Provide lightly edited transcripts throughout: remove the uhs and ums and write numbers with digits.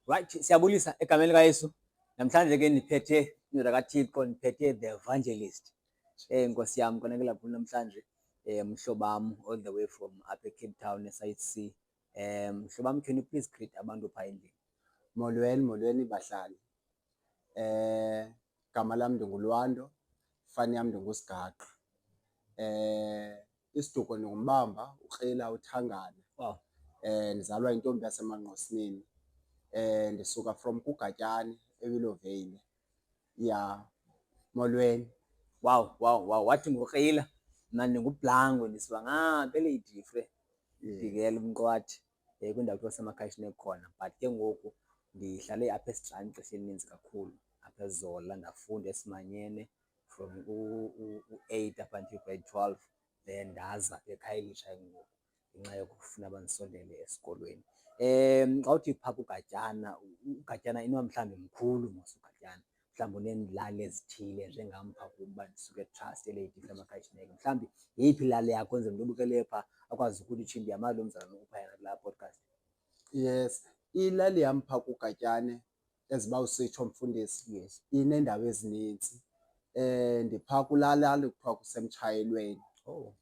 Right, siyabulisa egameni likaYesu. Namhlanje ke niphethe indoda kaThixo, niphethe the evangelist. Nkosi yami konakela kakhulu namhlanje. Mhlobo wami all the way from up eCape Town eSite C. Mhlobo wami, can you please greet abantu phaa endlini? Molweni bahlali. Gama lami ndinguLwando, fani yami ndinguSigaqa. Isiduko ndinguMbamba, uKrila uThangana. Wow. Ndizalwa intombi yaseManqosini. Ndisuka from kuGatyane eWillow Vale. Yeah. Molweni. Wow. Wathi nguKrila, mna ndinguBlango, ndisuka ngapha eLadyfrey. Ndibhekela uMnqwathi kwindawo kuthiwa Semakhayishini khona. But ke ngoku ndihlale apha eStrand ixesha elininzi kakhulu, apha eZola. Ndafunda eSimanyene from u-8 up until grade 12, then ndaza eKhayelitsha ngoku ngenxa yokufuna bandisondele esikolweni. Xa uthi phaa kuGatyana, uGatyana inoba mhlawumbi mkhulu mos uGatyana, mhlawumbi uneenilali ezithile njengam phaa kuba ndisuka eTrust eLadyfrey Emakhayishini. Mhlawumbi yeyiphi ilali yakho enzela umntu obukele phaa akwazi ukuthi utsho ndiyamazi lo mzalwane uphayana kulaa podcast? Yes, ilali yam phaa kuGatyane eziba usitsho mfundisi. Yes. Ineendawo ezininzi. Ndiphaa kulaa lali kuthiwa kuseMtshayelweni. Oh.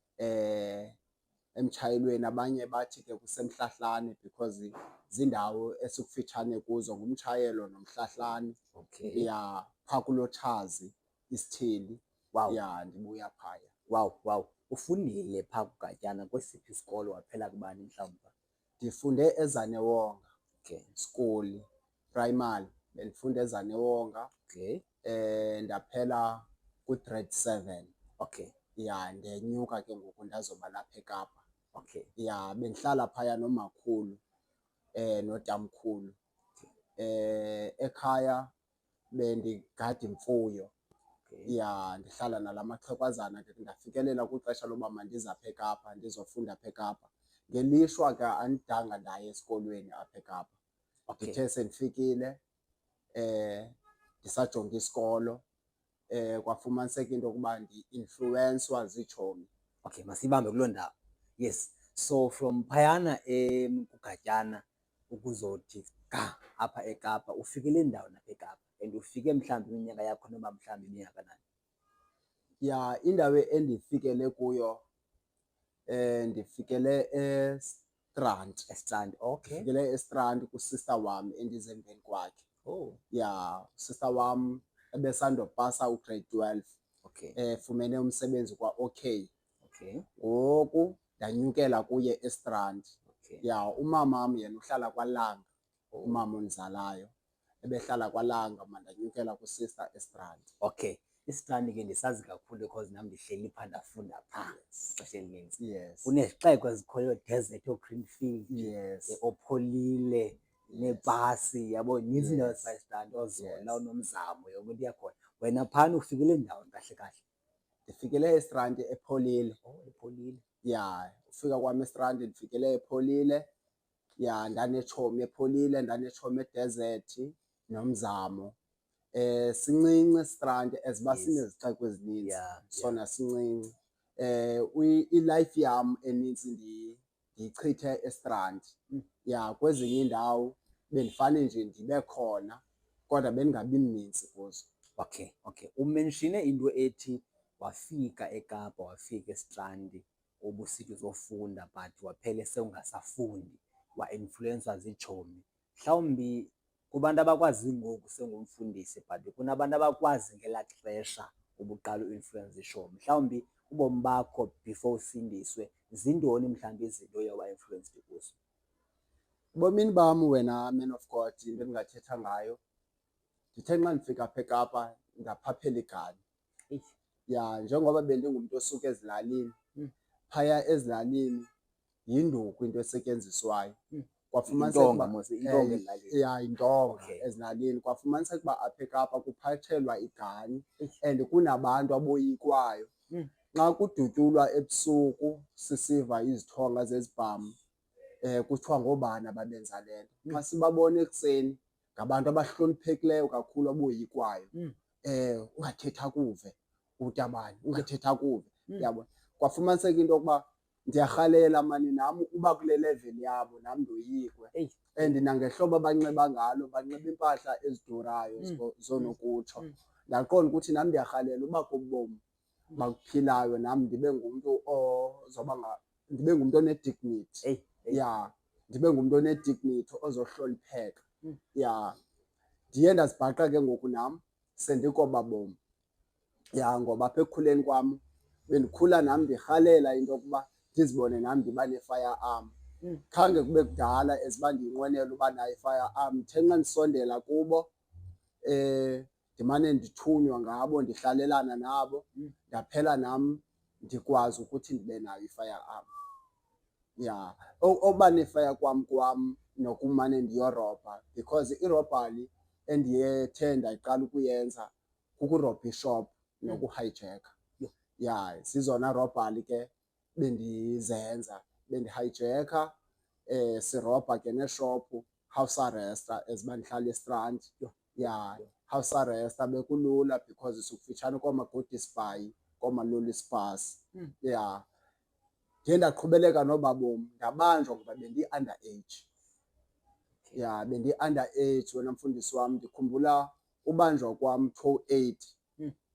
Emtshayelweni, abanye bathi ke kuseMhlahlane because zindawo esikufitshane kuzo ngumtshayelo noMhlahlane. Okay. Ya phaa kuLotshazi Isithili. Wow. Ya ndibuya phaya. Wow. Ufundile phaa kuGatyana kwesiphi isikolo, waphela kubani mhlawumbi? Ndifunde eZanewonga. Okay. School primary bendifunde eZanewonga. Okay. Ndaphela ku-grade 7. Okay. Ya ndenyuka ke ngoku ndazoba lapha eKapa. Okay. Ya bendihlala phaya nomakhulu notamkhulu. Ekhaya bendigada imfuyo. Okay. Ya ndihlala nala maxhegwazana ke ndafikelela kwixesha loba mandize apha eKapa ndizofunda apha eKapa. Ngelishwa ke andidanga ndaya esikolweni apha eKapa. Okay. Ndithe sendifikile ndisajonga isikolo kwafumaniseka into yokuba ndi-influenswa ziitshomi. Okay, masibambe kuloo ndawo. Yes, so from phayana kuGatyana ukuzothi ga apha eKapa, ufikele ndawo napha eKapa and ufike mhlawumbi iminyaka yakho noba mhlawumbi ibingakanani? Ya indawo endifikele kuyo ndifikele eStrand. eStrand. Okay. Ndifikele eStrand kusista wam endize emveni kwakhe. Oh. Ya usista wam ebesandopasa ugrade 12. Okay. Fumene umsebenzi kwa-OK. Okay. Ngoku ndanyukela kuye eStrand. Okay. Ya umamam yena uhlala kwaLanga. Oh. Umama ondizalayo ebehlala kwaLanga, mandanyukela kusista eStrand. Okay. iStrand ke ndisazi kakhulu because nam ndihleli phaa ndafunda phaa ixesha elininzi. Yes. Kunezixeko ezikhoyo, Desert, ooGreenfield, Yes. oPholile, neBhasi, yabo nintsi indawo eziphaa eStrand, ooZola, Yes. uNomzamo, yonke into iyakhona. Wena phana ufikele ndawo kahle? Ndifikele eStrand ePholile. Oh, ePholile. Ya ufika kwam eStrand ndifikele ePholile. Ya ndanetshomi ePholile, ndanetshomi eDesert noMzamo. Sincinci eStrand eziba sinezixeko ezininzi. Yeah. Sona sincinci. Ilife yam enintsi ndiyichithe eStrand. Ya kwezinye iindawo bendifane nje ndibe khona kodwa bendingabi mnintsi kuzo. Okay. Umenshine into ethi wafika eKapa, wafika eStrand ubusithi uzofunda but waphele sewungasafundi, wa-influenswa ziitshomi. Mhlawumbi kubantu abakwazi ngoku sengumfundisi but kunabantu abakwazi ngelaa xesha ubuqala u-influensa iitshomi. Mhlawumbi ubomi bakho before usindiswe zintoni mhlawumbi izinto oye wa-influenced kuzo? Ebomini bam wena man of God, into endingathetha ngayo, ndithe nxa ndifika apha eKapa ndaphaphela igani. Ya njengoba bendingumntu osuka ezilalini, phaya ezilalini yinduku into esetyenziswayo. Intonga ezilalini. Ya intonga. Okay. Ezilalini kwafumaniseka uba apha eKapa kuphathelwa igani and kunabantu aboyikwayo. Xa kudutyulwa ebusuku sisiva izithonga zezibhamu kuthiwa ngoobani ababenza le nto. Xa sibabona ekuseni ngabantu abahloniphekileyo kakhulu aboyikwayo. Ungathetha kuve utabani, ungathetha kuve. Yabona kwafumaniseka into yokuba ndiyarhalela mani nam uba kule level yabo nam ndoyikwe. Eyi. And nangehlobo abanxiba ngalo banxiba iimpahla ezidurayo zonokutsho. Ndaqonda ukuthi nam ndiyarhalela uba kubomi bakuphilayo nam ndibe ngumntu ndibe ngumntu one-dignity. Eyi. Ya, ndibe ngumntu one-dignity ozohlonipheka. Ya, ndiye ndazibhaqa ke ngoku nam sendikoba bomi. Ya, ngoba apha ekukhuleni kwam bendikhula nam ndirhalela into yokuba ndizibone nam ndiba ne-firearm. Khange kube kudala as uba ndiyinqwenela uba nayo i-firearm. Ndithe nxa ndisondela kubo ndimane ndithunywa ngabo, ndihlalelana nabo, ndaphela nam ndikwazi ukuthi ndibe nayo i-firearm. Ya, oba nefaya kwam nokumane ndiyorobha because irobhali endiyethe ndayiqala ukuyenza kukurobha ishophu nokuhayijekha. Ya, zizona robhali ke bendizenza. Bendihayijekha, sirobha ke neshophu, house arrester as uba ndihlala eStrand. Ya, house arrester bekulula because sikufitshane kooma-Gordons Bay, kooma-Lollis Bus. Ya, ndiye ndaqhubeleka noba bomi, ndabanjwa ngoba bendi-underage. Ya, bendi-underage wena mfundisi wam. Ndikhumbula ubanjwa kwam 2008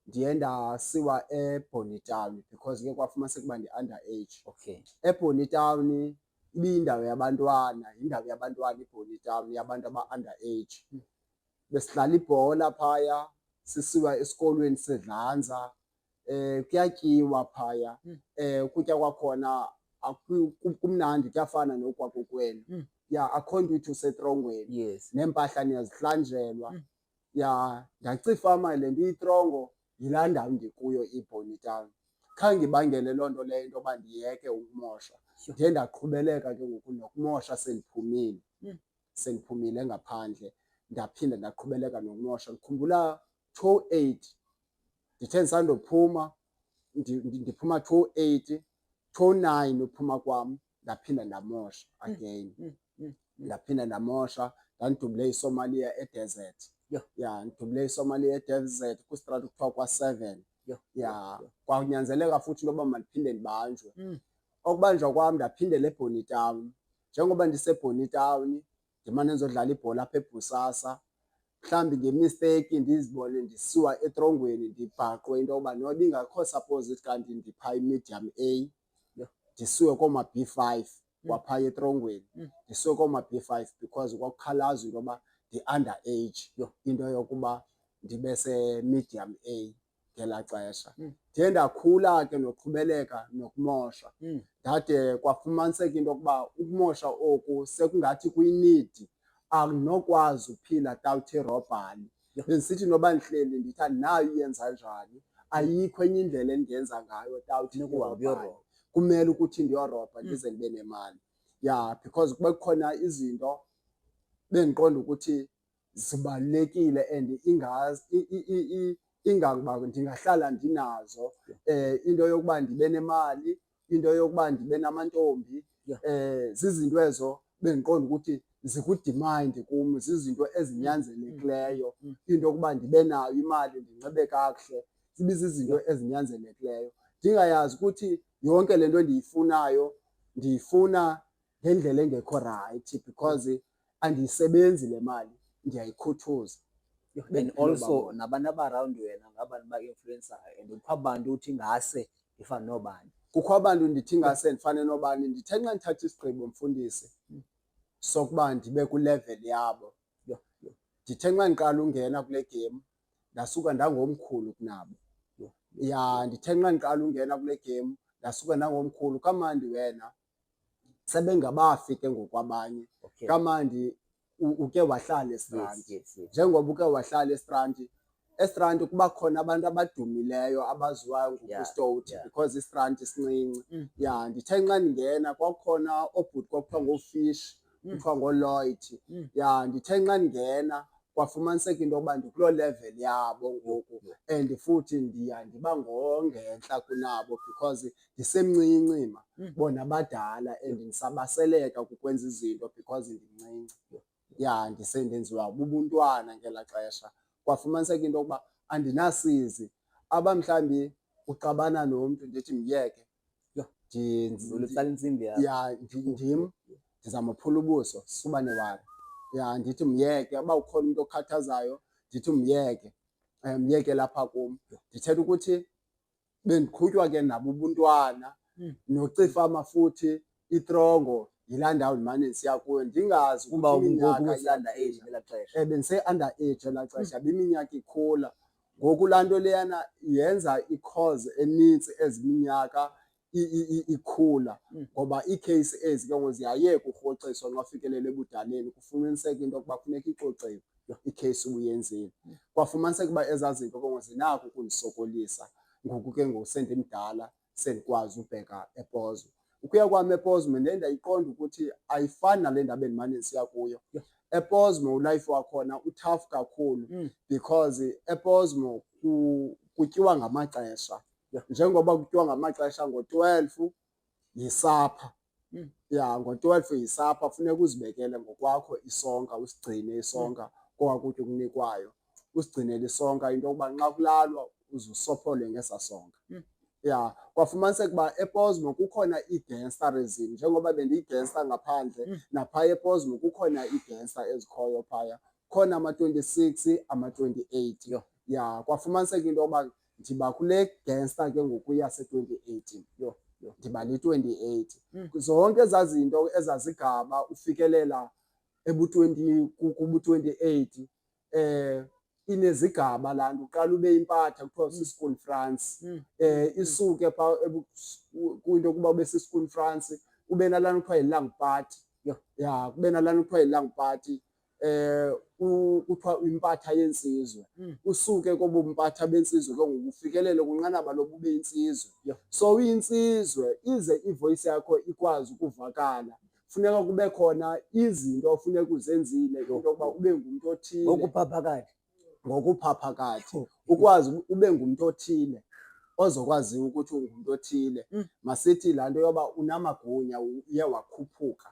ndiye ndasiwa eBonnetown because ke kwafumaniseka uba ndi-underage. Okay. eBonnetown ibiyindawo yabantwana, yindawo yabantwana iBonnetown, yabantu aba-underage. Besidlala ibhola phaya, sisiwa esikolweni sedlanza, kuyatyiwa phaya. Ukutya kwakhona kumnandi, kuyafana nokwakokwenu. Ya, akho nto ithi usetrongweni. Yes. Neempahla niyazihlanjelwa. Ya, ndacifama le ndiyitrongo yilaa ndawo ndikuyo iBonnetown. Khange ibangele loo nto leyo into yoba ndiyeke ukumosha. Ndiye ndaqhubeleka ke ngoku nokumosha sendiphumile. Sendiphumile ngaphandle ndaphinda ndaqhubeleka nokumosha. Ndikhumbula 2008 ndithe ndisandophuma, ndiphuma 2008, 2009 uphuma kwam ndaphinda ndamosha again. Ndaphinda ndamosha, ndandidubule iSomalia eDesert. Ya, ndidubule iSomalia eDesert kwistrati kuthiwa kwa-7. Ya, kwanyanzeleka futhi into yoba mandiphinde ndibanjwe. Okubanjwa kwam ndaphindela eBonnetown. Njengoba ndiseBonnetown ndimane ndizodlala ibhola apha eBusasa, mhlawumbi ngemisteyiki ndizibone ndisiwa etrongweni, ndibhaqwe into yoba noba ingakho suppose ithi kanti ndiphaa i-medium A, ndisiwe kooma-B5 kwaphaya etrongweni. Ndisiwe kooma-B5 because kwakukhalazwa into yoba ndi-underage, into yokuba ndibe se-medium A ngelaa xesha. Ndiye ndakhula ke noqhubeleka nokumosha. Ndade kwafumaniseka into yokuba ukumosha oku sekungathi kuyinidi, andinokwazi uphila without irobhali. Bendisithi noba ndihleli ndithi andinayo iyenza njani, ayikho enye indlela endingenza ngayo without irobhali. Kumele ukuthi ndiyorobha ndize ndibe nemali. Ya, because kube kukhona izinto bendiqonda ukuthi zibalulekile and ingangoba ndingahlala ndinazo. Into yokuba ndibe nemali, into yokuba ndibe namantombi, zizinto ezo bendiqonda ukuthi zikudimandi kum, zizinto ezinyanzelekileyo. Into yokuba ndibe nayo imali, ndinxibe kakuhle, zibe zizinto ezinyanzelekileyo. Ndingayazi ukuthi yonke le nto ndiyifunayo ndiyifuna ngendlela engekho rayithi because andiyisebenzi le mali, ndiyayikhuthuza. And also nabantu abarawundi wena ngabantu baka-influensayo and kukho abantu uthi ngase ndifane nobani. Kukho abantu ndithi ngase ndifane nobani. Ndithe nxa ndithatha isigqibo mfundisi sokuba ndibe kwilevel yabo, ndithe nxa ndiqala ungena kule game ndasuka ndangomkhulu kunabo. Ya, ndithe nxa ndiqala ungena kule game ndasuka ndangomkhulu. Kamandi wena sebengabafi ke ngokwabanye. Kamandi uke wahlala eStrand. Njengoba uke wahlala eStrand, eStrand kuba khona abantu abadumileyo abaziwayo ngokuStouti because iStrand sincinci. Ya, ndithe nxa ndingena kwakukhona obhuti kwakuthiwa ngooFish, kuthiwa ngooLloyd. Ya, ndithe nxa ndingena kwafumaniseka into yokuba ndikuloo level yabo ngoku and futhi ndiba ngongentla kunabo because ndisemncinci ma, bona badala and ndisabaseleka kukwenza izinto because ndimncinci. Ya, ndisendenziwa bubuntwana ngelaa xesha. Kwafumaniseka into yokuba andinasizi. Aba mhlawumbi uxabana nomntu ndithi myeke, Utsala intsimbi yakho. ya ndim ndizamaphula ubuso sisubane walo. Ya ndithi myeke, uba ukhona umntu okhathazayo ndithi myeke, myeke lapha kum. Ndithetha ukuthi bendiqhutywa ke nabo ubuntwana nocifama futhi itrongo yilaa ndawo ndimane ndisiya kuyo ndingazi Kuba ukuthi ngoku iminyaka use-underage ngelaa xesha. bendise-underage elaa xesha biminyaka ikhula. Ngoku laa nto leyana yenza i-cause enintsi eziminyaka ikhula ngoba iikheyisi ezi ke ngoku ziyayeka urhoxiswa xa ufikelele ebudaleni kufumaniseke into yokuba funeka ixoxiwe ikheyisi ubuyenzile. Kwafumaniseka uba ezaa zinto ke ngoku zinako ukundisokolisa ngoku ke ngoku sendimdala sendikwazi ubheka ePozo. Ukuya kwam ePozo ndiye ndayiqonda ukuthi ayifani nale ndawo bendimane ndisiya kuyo. ePosmo ulife wakhona u-tough kakhulu because ePosmo kutyiwa ngamaxesha. Njengoba kutyiwa ngamaxesha ngo-12 yisapha. Ya ngo-12 yisapha funeka uzibekele ngokwakho isonka, usigcine isonka kokwaa kutya okunikwayo. Usigcinele isonka into yokuba nxa kulalwa uze usophole ngesaa sonka. Ya kwafumaniseka uba ePosmo kukhona ii-gangsterism njengoba bendiyi-gangster ngaphandle naphaya ePosmo kukhona ii-gangster ezikhoyo phaya. Kukhona ama-26 ama-28. Ya kwafumaniseka into yoba ndiba kule gangster ke ngoku yase-2018. Ndiba li-28. Zonke ezaa zinto ezazigaba ufikelela kubu-28 inezigaba laa nto. Uqala ube impatha kuthiwa usiSchool France. Isuke phaa kwinto yokuba ube siSchool France ube nalaa nto kuthiwa yi-lung party. Ya kube nalaa nto kuthiwa yi-lung party. Kuthiwa impatha yensizwe. Usuke kobu mpatha bensizwe ke ngoku ufikelele kwinqanaba loba ube yinsizwe. So uyinsizwe ize ivoyice yakho ikwazi ukuvakala funeka kube khona izinto ofuneka uzenzile into yokuba ube ngumntu othile. Ngokupha phakathi. Ngokupha phakathi ukwazi ube ngumntu othile ozokwaziwa ukuthi ungumntu othile. Masithi laa nto yoba unamagunya uye wakhuphuka.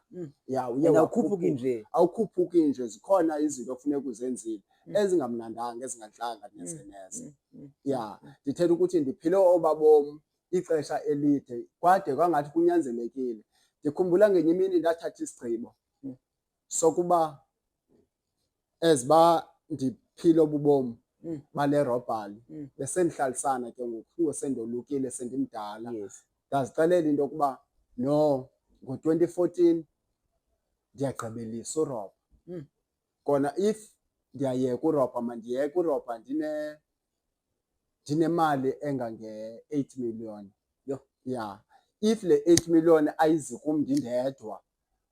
Ya uye Awukhuphuki nje. awukhuphuki nje, zikhona izinto ofuneka uzenzile ezingamnandanga ezingantlanga neze neze. Ya ndithetha ukuthi ndiphile obaa bomi ixesha elide kwade kwangathi kunyanzelekile. Ndikhumbula ngenye imini ndathatha isigqibo sokuba eziba ndiphile obu bomi bale robhali besendihlalisana ke ngoku sendolukile sendimdala. Ndazixelela into yokuba no, ngo-2014 ndiyagqibelisa urobha. Kona if ndiyayeka urobha mandiyeke urobha ndinemali engange-8 million. Ya if le 8 million ayizi kum ndindedwa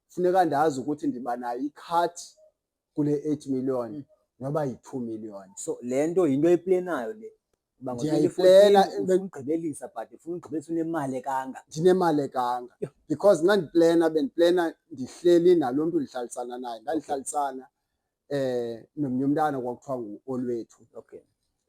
funeka ndazi ukuthi ndiba nayo ikhathi kule 8 million noba yi-2 million. So le nto yinto oyiplenayo le. Uba Ndiyayiplena ufuna ugqibelisa but ufuna ugqibelisa unemali ekanga. ndinemali ekanga because nxa bendiplena ndihleli nalo mntu ndihlalisana naye. Ndandihlalisana nomnye umntana kwakuthiwa ngu-Olwethu.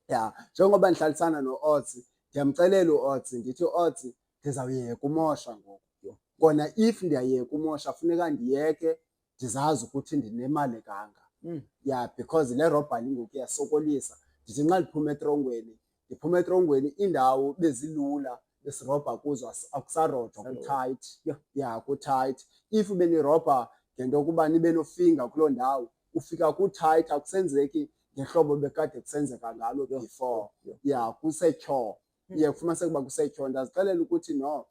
Ya njengoba ndihlalisana no-Odds ndiyamxelela u-Odds ndithi Odds ndizawuyeka umosha ngoku. Kona if ndiyayeka umosha funeka ndiyeke ndizazi ukuthi ndinemali ekanga. Ya because le robhali ngoku iyasokolisa. Ndithi nxa ndiphuma etrongweni ndiphuma etrongweni iindawo bezilula besirobha kuzo akusarojwa ku-tight. Ya ku-tight. If benirobha ngento yokuba nibe nofinga kuloo ndawo ufika ku-tight akusenzeki ngehlobo bekade kusenzeka ngalo before. Ya kusetyhoo. Iye kufumaniseka uba kusetyhoo. Ndazixelela ukuthi no,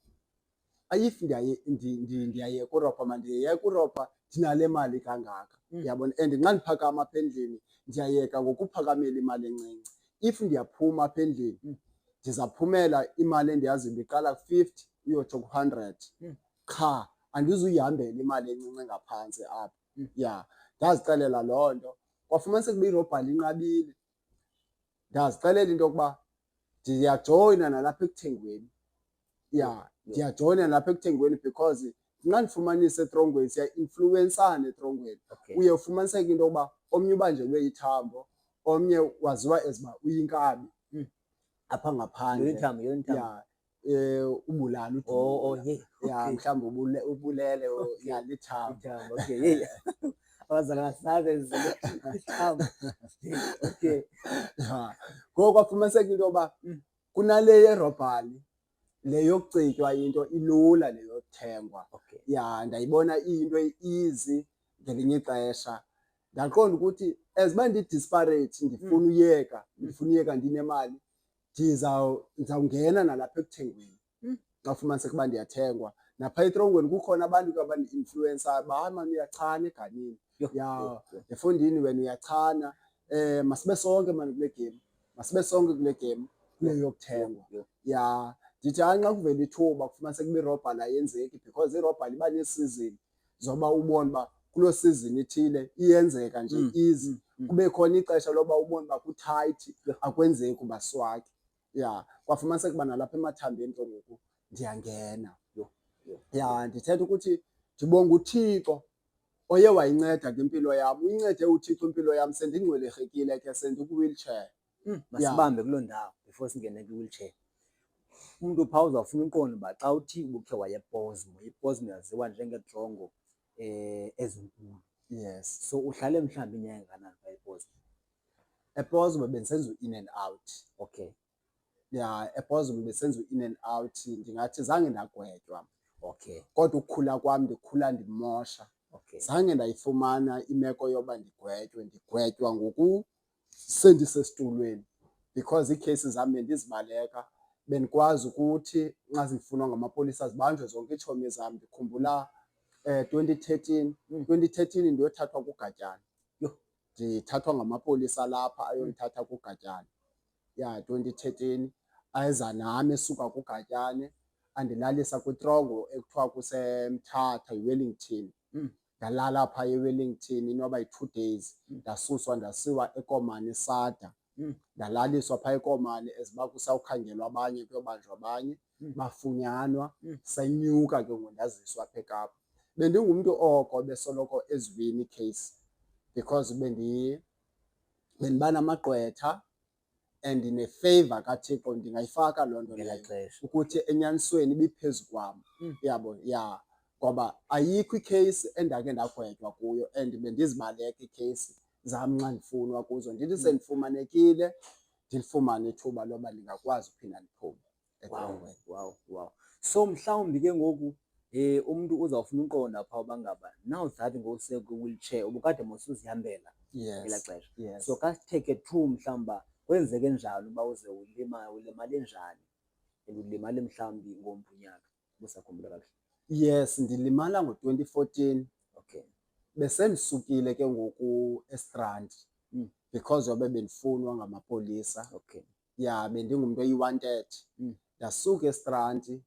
if ndiyayeka urobha mandiyeke urobha ndinale mali kangaka. Yabona and nxa ndiphakama apha endlini ndiyayeka ngokuphakamela imali encinci. If ndiyaphuma apha endlini ndizawuphumela imali endiyaziyo ndiqala ku-50 uyotsho ku-100 qha andizuyihambela imali encinci ngaphantsi apha. Ya ndazixelela loo nto. Kwafumaniseka uba irobhali inqabile. Ndazixelela into yokuba ndiyajoyina nalapha ekuthengweni. Ya ndiyajoyina nalapha ekuthengweni because nxa ndifumanisa etrongweni siya-influensana etrongweni. Uye ufumaniseke into yokuba omnye ubanjelwe ithambo, omnye waziwa as uba uyinkabi apha ngaphandle. Ya ubulala udubula. Ya mhlawumbi ubulele ya lithambo. Abazali basazi izithambo. Ya ngoku kwafumaniseka into yoba kunale yerobhali le yokucitywa into ilula, le yokuthengwa. Okay. Ya, ndayibona iyinto easy ngelinye ixesha. Ndaqonda ukuthi as uba ndi-desperate ndifuna uyeka ndinemali, ndizawungena nalapha ekuthengweni xa ufumaniseka uba ndiyathengwa. Naphaa etrongweni kukhona abantu ke abandi-influensayo uba hayi mani uyachana eganini. Ya, efondini wena uyachana. Masibe sonke mani kule game, masibe sonke kule game, kule yokuthengwa. Ya, ndithi hayi nxa kuvela ithuba kufumaniseka uba irobhala ayenzeki because irobhala iba neesizini zoba ubone uba kuloo season ithile iyenzeka nje easy. Kube khona ixesha loba ubone uba kuthayithi akwenzeki uba swaki. Ya, kwafumaniseka uba nalapha emathambeni ke ngoku ndiyangena. Ya, ndithetha ukuthi ndibonga uThixo oye wayinceda ke impilo yam. Uyincede uThixo impilo yam sendingcwelengekile ke sendikwi-wheelchair. Masibambe kuloo ndawo before singene kwi-wheelchair. Umntu phaa uzawufuna uqonda uba xa uthi ubukhe waya ePosmo, iPosmo yaziwa njengeetrongo ezinkulu. Yes. So uhlale mhlawumbi inyanga engakanani phaa ePosmo? ePosmo bendisenza u-in and out. Okay. Ya, ePosmo besenza u-in and out. Ndingathi zange ndagwetywa. Okay. Kodwa ukukhula kwam ndikhula ndimosha. Okay. Zange ndayifumana imeko yoba ndigwetywa ngoku sendisesitulweni because iikheyisi zam bendizibaleka. Bendikwazi ukuthi nxa zifunwa ngamapolisa zibanjwe zonke iitshomi zam. Ndikhumbula 2013 ndiyothathwa kuGatyana. Ndithathwa ngamapolisa lapha ayondithatha kuGatyana. Ya, 2013 ayeza nam esuka kuGatyane andilalisa kwitrongo ekuthiwa kuseMthatha, iWellington. Ndalala phaa eWellington inoba yi-2 days. Ndasuswa ndasiwa eKomani SADA. Ndalaliswa phaa eKomani as uba kusawukhangelwa abanye kuyobanjwa abanye. Bafunyanwa sanyuka ke ngoku ndaziswa apha eKapa. Bendingumntu oko besoloko eziwina iikheyisi because bendiba namagqwetha and ne-favour kaThixo ndingayifaka loo nto leyo ukuthi enyanisweni ibiphezu kwam. Uyabo, ya, ngoba ayikho ikheyisi endake ndagwetywa kuyo and bendizibaleka iikheyisi zam nxa ndifunwa kuzo. Ndithi sendifumanekile ndilifumane ithuba loba ndingakwazi uphinda ndiphume etrongweni. Wow. So mhlawumbi ke ngoku umntu uzawufuna uqonda phaa uba ngaba now that ngosekwi-wheelchair ubukade mos uzihambela ngelaa xesha. So kasitheke through mhlawumbi uba kwenzeke njani uba uze ulimale njani and ulimale mhlawumbi ngomphi unyaka ubusakhumbula kakuhle? Yes, ndilimala ngo-2014. Okay. Besendisukile ke ngoku eStrand because yobe bendifunwa ngamapolisa. Okay. Ya, bendingumntu oyi-wanted. Ndasuka eStrand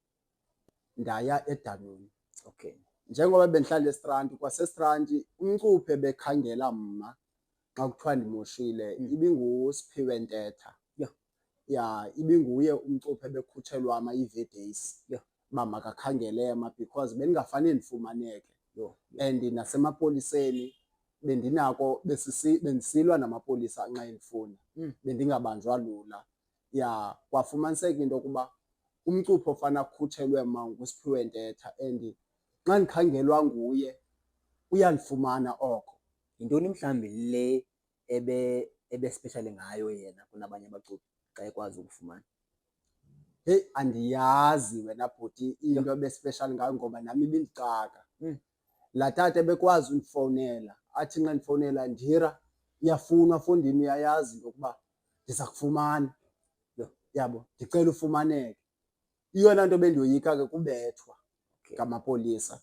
ndaya eDanoni. Okay. Njengoba bendihlala eStrand, kwaseStrand umcuphe bekhangela mma xa kuthiwa ndimoshile ibinguSiphiwe Ntetha. Ya, ibinguye umcuphe bekhutshelwa ama-EV days uba makakhangele mma because bendingafane ndifumaneke. And nasemapoliseni bendinako bendisilwa namapolisa nxa endifuna. Bendingabanjwa lula. Ya, kwafumaniseka into yokuba umcuphi ofana kukhutshelwe mma nguSiphiwe Ntetha and xa ndikhangelwa nguye uyandifumana oko. Yintoni mhlawumbi le ebe-special ngayo yena kunabanye abacuphi xa ekwazi ukufumana? Heyi, andiyazi wena bhuti into ebe-special ngayo ngoba nam ibindixaka. Laa tata ebekwazi undifowunela athi nxa ndifowunela, Ndira iyafunwa fondini, uyayazi into yokuba ndiza kufumana. Yabo, ndicela ufumaneke. Iyona nto bendiyoyika ke kubethwa ngamapolisa.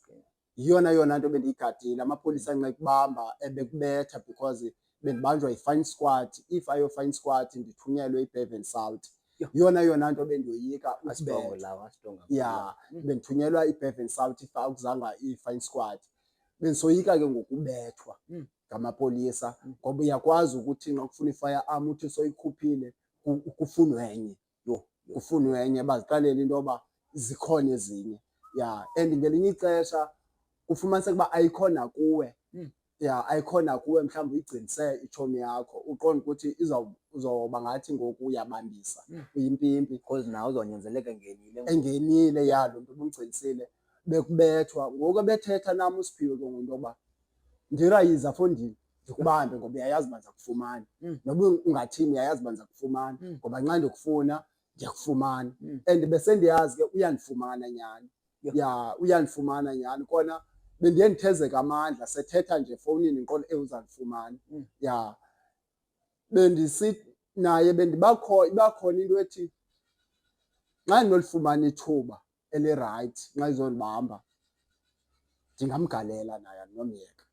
Yiyona nto bendiyigadile. Amapolisa nxa ekubamba ebekubetha because bendibanjwa yi-fine squad. If ayo-fine squad ndithunyelwe iBerven South. Yiyona nto bendiyoyika ukubethwa. Ya, bendithunyelwa iBerven South if akuzanga i-fine squad. Bendisoyika ke ngokubethwa ngamapolisa ngoba uyakwazi ukuthi nxa kufuna i-firearm uthi soyikhuphile kufunwe enye. Kufunwe enye bazixelele into yoba zikhona ezinye. Ya, and ngelinye ixesha kufumaniseka uba ayikho nakuwe. Ya, ayikho nakuwe mhlawumbi uyigcinise itshomi yakho uqonda ukuthi uzawuba ngathi ngoku uyabambisa uyimpimpi because nawe uzawunyanzeleka engenile. Ya, lo mntu ubumgcinisile bekubethwa. Ngoku ebethetha nam uSiphiwe ke ngoku into yoba Ndira yiza fondini ndikubambe ngoba uyayazi uba ndiza kufumana. Noba ungathini uyayazi uba ndiza kufumana ngoba nxa ndikufuna ndiyakufumana. And bese ndiyazi ke uyandifumana nyhani. Ya uyandifumana nyhani kona bendiye ndithezeka amandla sethetha nje efowunini ndiqonda uzandifumana. Ya bendisithi naye iba khona into ethi xa ndinolifumana ithuba elirayithi nxa izondibamba ndingamgalela naye andinomyeka.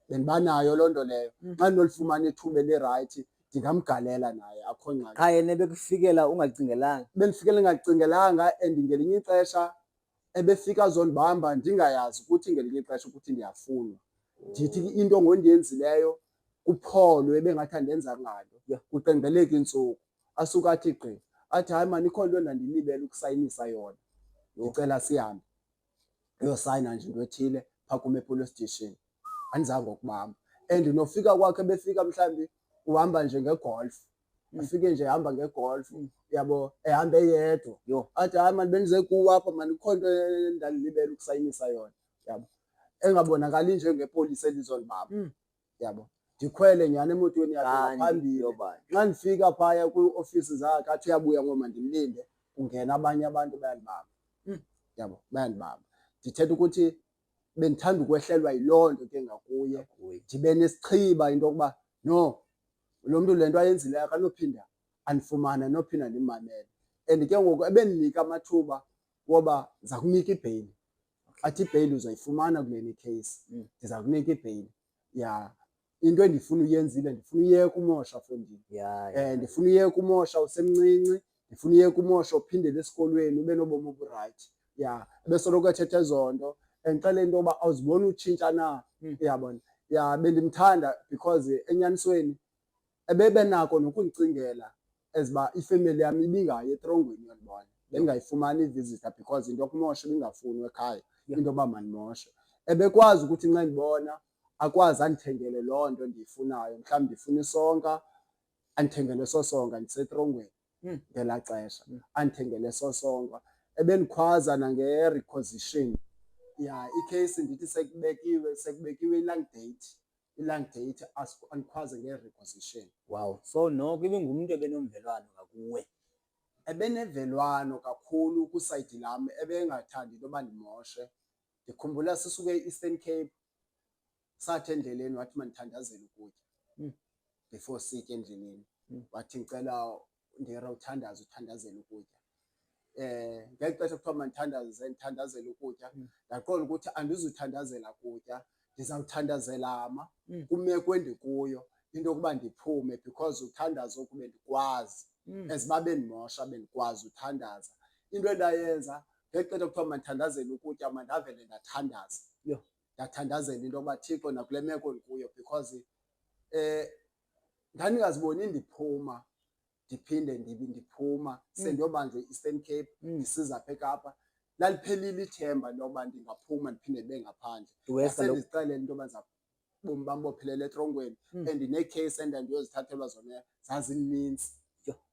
Bendibanayo loo nto leyo. Xa ndinolifumana ithuba elirayithi ndingamgalela naye akho ngxaki. Qha yena ebekufikela ungacingelanga. Bendifikele ndingacingelanga and ngelinye ixesha ebefika azondibamba ndingayazi ukuthi ngelinye ixesha ukuthi ndiyafunwa. Ndithi into ngondiyenzileyo kupholwe ebengathi andenzanga nto, kuqengqeleke iintsuku. Asuke athi gqi athi, hayi mani ikho nto ndandilibele ukusayinisa yona, ndicela sihambe uyosayina nje into ethile phaa kum epolice station. Andizanga ukubamba and nofika kwakhe ebefika mhlawumbi uhamba nje ngegolf, afike nje ehamba ngegolf, uyabo, ehamba eyedwa. Athi hayi mani bendize kuwe apha mani ikho nto ndandilibele ukusayinisa yona, yabo. Engabonakali njengepolisa elizondibamba, yabo. Ndikhwele nyhani emotweni yakhe ngaphambili. Xa ndifika phaya kwiiofisi zakhe athi uyabuya ngoma ndimlinde, kungena abanye abantu bayandibamba, yabo, bayandibamba. Ndithetha ukuthi bendithanda ukwehlelwa yiloo nto ke ngakuye, ndibe nesichiba into yokuba no, lo mntu le nto ayenzileyo akanophinda andifumane, anophinda ndimmamele. And ke ngoku ebendinika amathuba woba ndiza kunika ibheyili. Athi ibheyili uzayifumana kulena ikheyisi, ndiza kunika ibheyili. Ya into endifuna uyenzile, ndifuna uyeka umosha fondini. Ndifuna uyeka umosha usemncinci, ndifuna uyeka umosha uphindele esikolweni ube nobomi oburayithi. Ya ebesoloko ethetha ezo nto andixelele into yoba awuziboni utshintsha na, uyabona. Ya bendimthanda because enyanisweni ebebenako nokundicingela as uba ifemeli yam ibingayi etrongweni yondibona. Bendingayifumani ivizita because into yokumosha ibingafunwa ekhaya, into yoba mandimoshe. Ebekwazi ukuthi nxa ndibona akwazi andithengele loo nto ndiyifunayo. Mhlawumbi ndifuna isonka, andithengele eso sonka ndisetrongweni ngelaa xesha, andithengele eso sonka. Ebendikhwaza nange-requisition. Ya ikheyisi ndithi sekubekiwe i-lung date andikhwaze nge-requisition. Wow, so noko ibingumntu ebenomvelwano ngakuwe. Ebenevelwano kakhulu kusayidi lam, ebengathandi into yoba ndimoshe. Ndikhumbula sisuke e-Eastern Cape, sathi endleleni wathi mandithandazele ukutya before sitye endleleni. Wathi ndicela ndirawuthandaza uthandazela ukutya. Ngeli xesha kuthiwa mandithandazele ukutya, ndaqonda ukuthi andizuthandazela kutya, ndizawuthandazela kumeko endikuyo, into yokuba ndiphume because uthandazo okube ndikwazi. As uba bendimosha bendikwazi uthandaza. Into endayenza ngeli xesha kuthiwa mandithandazele ukutya mandavele ndathandaza. Ndathandazela into yokuba Thixo nakule meko ndikuyo because ndandingaziboni ndiphuma ndiphinde ndiphuma sendiyobanjwa e-Eastern Cape ndisiza apha eKapa. Laliphelile ithemba loba ndingaphuma ndiphinde ndibe ngaphandle. Ndizixelele into yoba bomi bam bophelele etrongweni and neekheyisi endandiyozithathelwa zona zazininzi.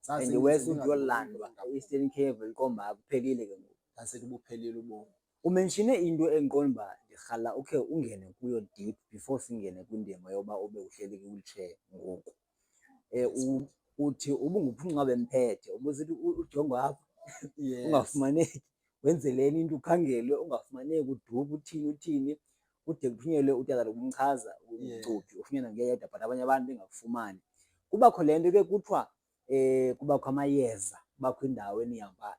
And wesi uyolandwa e-Eastern Cape likomba kuphelile ke ngoku. Ndasithi buphelile ubomi. Umenshine into endiqonda uba ndirhala ukhe ungene kuyo deep before singene kwindima yoba ube uhleli kwi-wheelchair ngoku. Uthi ubunguphunqa bemphethe ubuzithi ujongo apha ungafumaneki, wenzeleni into ukhangelwe ungafumaneki, uduphe uthini ude kuphunyelwe utata lokumchaza ucuphi ufunyana ngeyedwa but abanye abantu bengakufumani. Kubakho le nto ke kuthiwa kubakho amayeza, kubakho indawo enihamba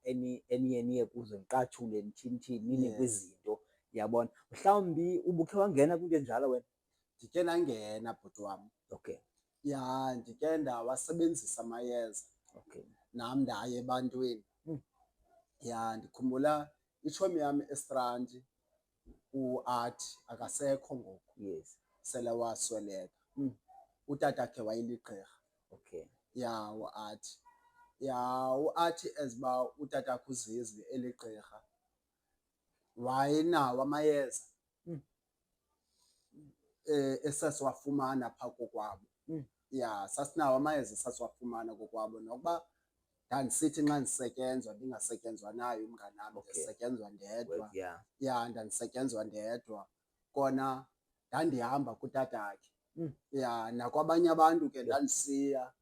eniye kuzo niqathule nithini ninikwe izinto, yabona. Mhlawumbi ubukhe wangena kwinto enjalo wena? Ndike ndangena bhuti wam. Okay. Ya ndike ndawasebenzisa amayeza. Okay. Nam ndaya ebantwini. Ya ndikhumbula itshomi yam eStrand uAthi akasekho ngoku. Yes. Sele wasweleka. Utata wakhe wayeligqirha. Okay. Ya uAthi. Ya uAthi as uba utata wakhe uZizi eligqirha wayenawo amayeza esasiwafumana phaa kokwabo. Ya sasinawo amayeza sasiwafumana kokwabo nokuba ndandisithi nxa ndisetyenzwa ndingasetyenzwa nayo umnganam, ndisetyenzwa ndedwa. Ya ndandisetyenzwa ndedwa kona ndandihamba kutata wakhe ya nakwabanye abantu ke Yeah. ndandisiya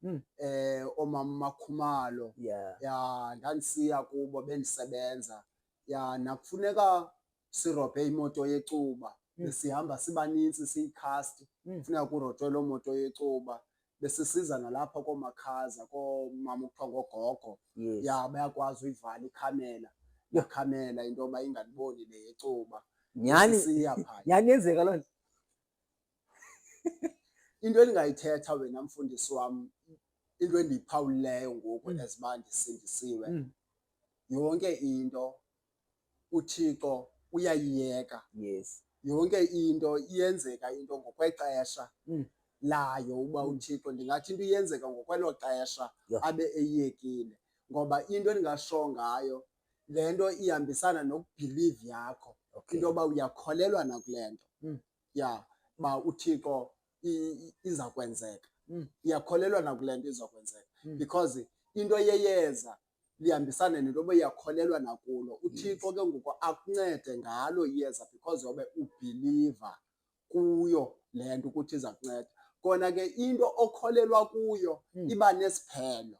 oomama Makhumalo Yeah. ya ndandisiya kubo bendisebenza ya nakufuneka sirobhe imoto yecuba besihamba sibanintsi siyikhasti funeka kurojwe loo moto yecuba besisiza nalapha koomakhaza koomama okuthiwa ngogogo Yes. ya bayakwazi uyivala ikhamela into yoba ingaliboni le yecuba Nyhani sisiya phaa. nyhani yenzeka loo nto. Into endingayithetha wena mfundisi wam, into endiyiphawulileyo ngoku as uba ndisindisiwe, yonke into uThixo uyayiyeka. Yes. Yonke into iyenzeka into ngokwexesha layo uba uThixo ndingathi into iyenzeka ngokwelo xesha Yeah. abe eyiyekile. Ngoba into endingasho ngayo le nto ihambisana nokubhiliva yakho, Okay. into yoba uyakholelwa nakule nto ya uba uThixo iza kwenzeka. Uyakholelwa nakule nto iza kwenzeka because into yeyeza lihambisane nento yoba uyakholelwa nakulo. uThixo ke ngoku akuncede ngalo iyeza because yobe ubhiliva kuyo le nto ukuthi iza kunceda. Kona ke into okholelwa kuyo iba nesiphelo.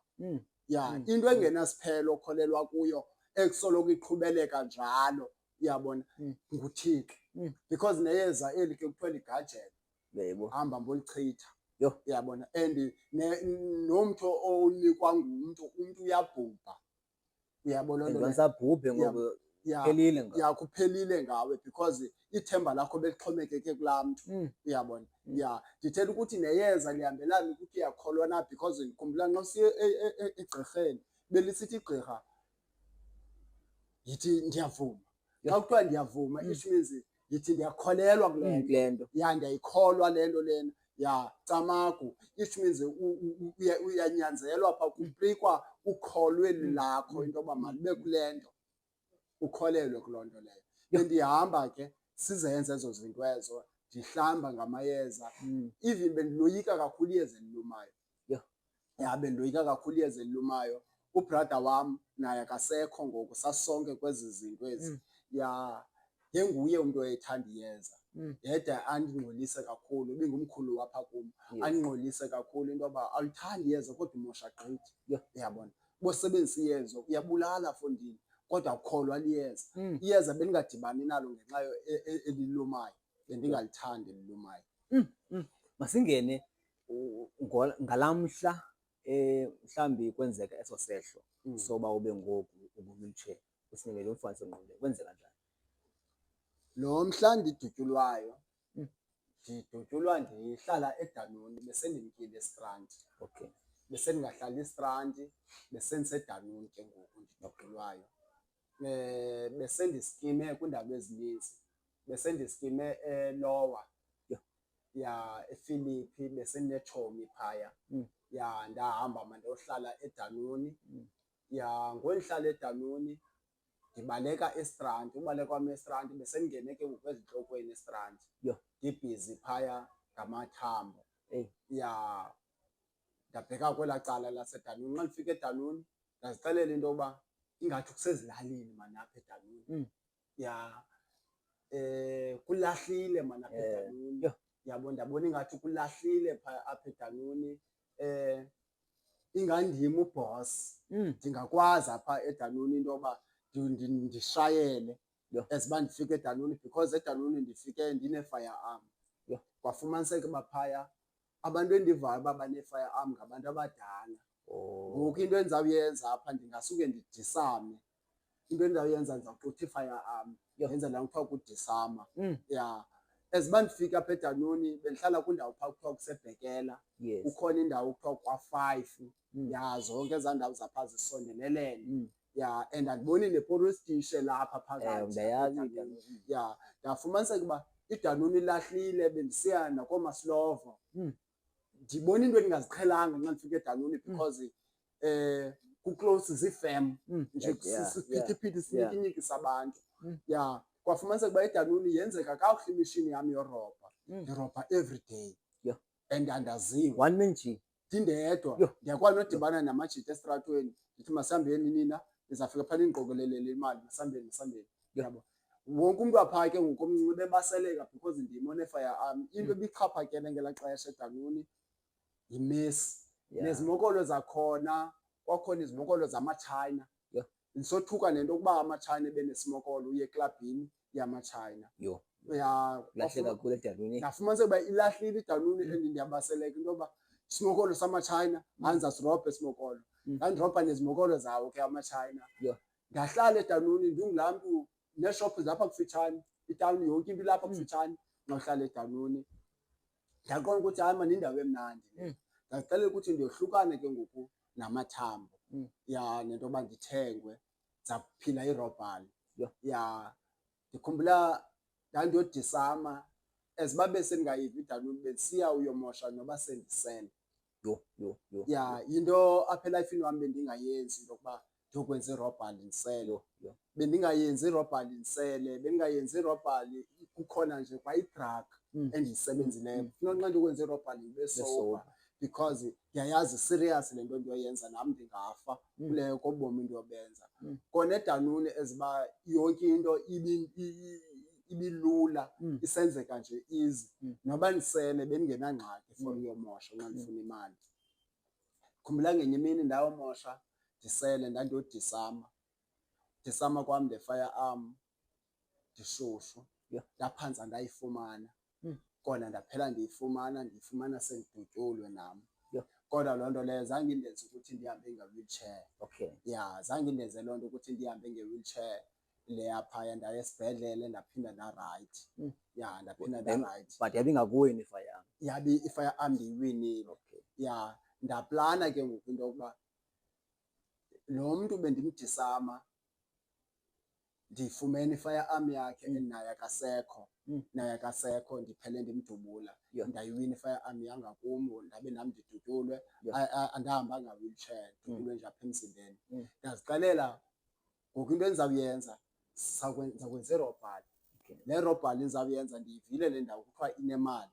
Ya into engenasiphelo okholelwa kuyo ekusoloko iqhubeleka njalo, uyabona, nguThixo because neyeza eli ke kuthiwa ligajele Yebo. hamba mbolichitha, Yho. uyabona, and nomntu onikwa ngumntu umntu uyabhubha, uyabona loo nto leyo? Andisabhubhe ngoku phelile ngawo. Ya kuphelile ngawe because ithemba lakho belixhomekeke kulaa mntu, uyabona. Ya ndithetha ukuthi neyeza lihambelana ukuthi uyakholwa na because ndikhumbula nxa siye egqirheni belisithi igqirha yithi ndiyavuma. Xa kuthiwa ndiyavuma it means yithi ndiyakholelwa kule nto. Kule nto. Ya ndiyayikholwa le nto lena. Ya camagu it means uyanyanzelwa phaa kuplikwa ukholweni lakho into yoba malibe kule nto, ukholelwe kuloo nto leyo. Bendihamba ke sizenze ezo zinto ezo, ndihlamba ngamayeza. Even bendiloyika kakhulu iyeza elilumayo. Ya bendiloyika kakhulu iyeza elilumayo. Ubrada wam naye akasekho ngoku, sasonke kwezi zinto ezi. Ya yenguye umntu oyayithanda iyeza. Yedwa andingxolise kakhulu, ibingumkhulu wapha kum. Andingxolise kakhulu into yoba alithandi iyeza kodwa umosha gqithi. Uyabona, ubosebenzisa iyeza uyabulala fondini kodwa ukholwa liyeza. Iyeza bendingadibani nalo ngenxa elilumayo, bendingalithandi elilumayo. Masingene ngalaa mhla mhlawumbi kwenzeka eso sehlo soba ube ngoku ubu-wheelchair, usinike lo mfundisi engqondweni, kwenzeka njani? Lo mhla ndidutyulwayo, ndidutyulwa ndihlala eDanoni, besendimkile eStrand. Okay. Besendingahlali eStrand, besendiseDanoni ke ngoku ndidutyulwayo. Besendiskime kwiindawo ezininzi, besendiskime eLower, ya ePhilippi, besendinetshomi phaya. Ya ndahamba mandohlala eDanoni. Ya ngonihlala eDanoni ndibaleka eStrand. Ubaleka kwam eStrand besendingene ke ngoku ezintlokweni eStrand. Ndibhizi phaya ngamathambo. Ya ndabheka kwelaa cala laseDanoni. Xa ndifika eDanoni ndazixelela into yoba ingathi kusezilalini mani apha eDanoni. Ya kulahlile mani apha eDanoni. Yabo ndabona ingathi kulahlile phaa apha eDanoni. Ingandim ubhosi ndingakwazi apha eDanoni into yoba ndishayele as uba ndifike eDanoni because eDanoni ndifike ndine-firearm. Kwafumaniseka uba phaya abantu endivayo uba bane-firearm ngabantu abadala. Ngoku into endizawuyenza apha ndingasuke ndidisame. Into endizawuyenza ndizawuxutha i-firearm ndenzela kuthiwa kudisama. Ya as uba ndifika apha eDanoni bendihlala kwindawo phaa kuthiwa kuseBhekela. Kukhona indawo kuthiwa kwa-5. Ya zonke ezaa ndawo zaphaa zisondelelene. Ya and andiboni ne-police station lapha phakathi. Ya ndafumaniseka uba iDanoni ilahlile, bendisiya nakooMaslovo. Ndibona into endingaziqhelanga xa ndifika eDanoni because kuclose ziifem nje siphithiphithi sinyikinyikisa abantu. Ya kwafumaniseka uba eDanoni yenzeka kakuhle imishini yam yorobha. Ndirobha everyday and andaziwa. One man nje. Ndindedwa ndiyakwazi nodibana namajita esitratweni ndithi masihambeni nina, ndizawufika phana nindiqokelelele imali, masihambeni. Yabo wonke umuntu apha ke ngokomncinci bebaseleka because ndiyimone firearm. Into ebixhaphakele ngelaa xesha eDanuni yimesi nezimokolo zakhona, kwakhona izimokolo zamaChina. Ndisothuka nento yokuba amaChina benesimokolo uye eklabhini yamaChina. Lahle kakhulu eDanuni. Ndafumaniseka uba ilahlile iDanuni and ndiyabaseleka into yoba isimokolo samaChina andizasirobha isimokolo. Ndandirobha nezimokolo zawo ke amaChina. Ndahlala eDanuni ndingulaa mntu neeshophu zapha kufitshane, itawuni yonke into ilapha kufitshane xa uhlala eDanuni. Ndaqonda ukuthi hayi mani yindawo emnandi le. Ndazixelela ukuthi ndiyohlukana ke ngoku namathambo nento yoba ndithengwe zaphila irobhali. Ndikhumbula ndandiyodisama as babe sendingayivi iDanuni bendisiya uyomosha noba sendisele. Into apha elifini wam bendingayenzi into yokuba ndiyokwenza irobhali ndisele. Bendingayenzi irobhali ndisele, bendingayenzi irobhali kukhona nje kwa idrag endiyisebenzileyo. Funeka xa ndiyokwenza irobhali ndibe sober because ndiyayazi serious le nto ndiyoyenza, nam ndingafa kuleyo kobomi ndiyobenza. Kona eDanuni eziba yonke into ibilula, isenzeka nje easy. Noba ndisele bendingenangxaki for uyomosha xa ndifuna imali. Khumbula ngenye imini ndayomosha ndisele ndandiyodisama. Disama kwam nde-firearm ndishushu. Ndaphantsa ndayifumana. Kona ndaphela ndiyifumana sendidutyulwe nam. Kodwa loo nto leyo zange indenze ukuthi ndihambe nge-wheelchair. Zange indenze loo nto ukuthi ndihambe nge-wheelchair leya phaya. Ndaya esibhedlele ndaphinda ndarayithi. Ndaphinda ndarayithi. But yabe ingakuwini i-firearm. Yabe i-firearm ndiyiwinile. Ndaplana ke ngoku into yokuba lo mntu bendimdisama ndiyifumene i-firearm yakhe naye akasekho, ndiphele ndimdubula. Ndayiwina i-firearm yangakum, ndabe nam ndidutyulwe. Andahamba nga-wheelchair, ndidutyulwe nje apha emzimbeni. Ndazixelela ngoku into endizawuyenza ndizawukwenza irobhali. Le robhali ndizawuyenza ndiyivile le ndawo kuthiwa inemali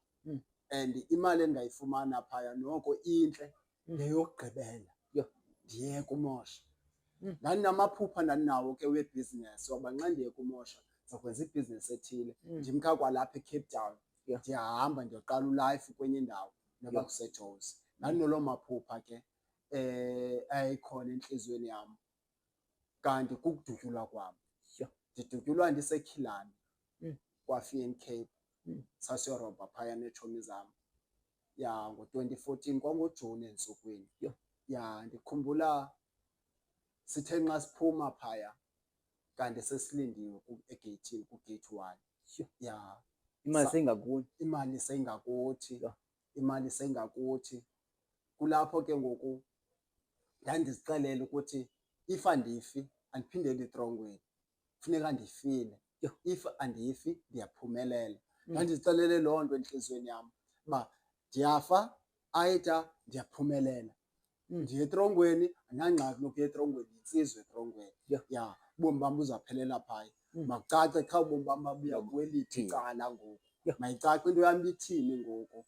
and imali endingayifumana phaya noko intle ngeyokugqibela ndiyeke umosha. Ndandinamaphupha ndandinawo ke webhizinesi woba nxa ndiyeka umosha ndizawukwenza ibhizinesi ethile. Ndimka kwalapha eCape Town, ndiyahamba ndiyoqala ulife kwenye indawo noba kuseJozi. Ndandinoloo maphupha ke ayikhona entliziyweni yam. Kanti kukudutyulwa kwam. Ndidutyulwa ndiseKhilani kwaFeehan Cape. Sasiyorobha phaya neetshomi zam. Ngo-2014 kwangoJuni entsukwini. Ndikhumbula sithe nxa siphuma phaya kanti sesilindiwe egeyithini ku-gate 1. Imali seyingakuwe. Imali seyingakuthi. Kulapho ke ngoku ndandizixelela ukuthi if andifi andiphindeli etrongweni, funeka ndifile. If andifi ndiyaphumelela. Ndandizixelele loo nto entliziyweni yam uba ndiyafa ayitha ndiyaphumelela. Ndiya etrongweni andinangxaki nokuya etrongweni, yinsizwa etrongweni. Ubomi bam buzaphelela phaya. Makucace qha ubomi bam babuya kweliphi icala ngoku. Mayicace into yam ithini ngoku.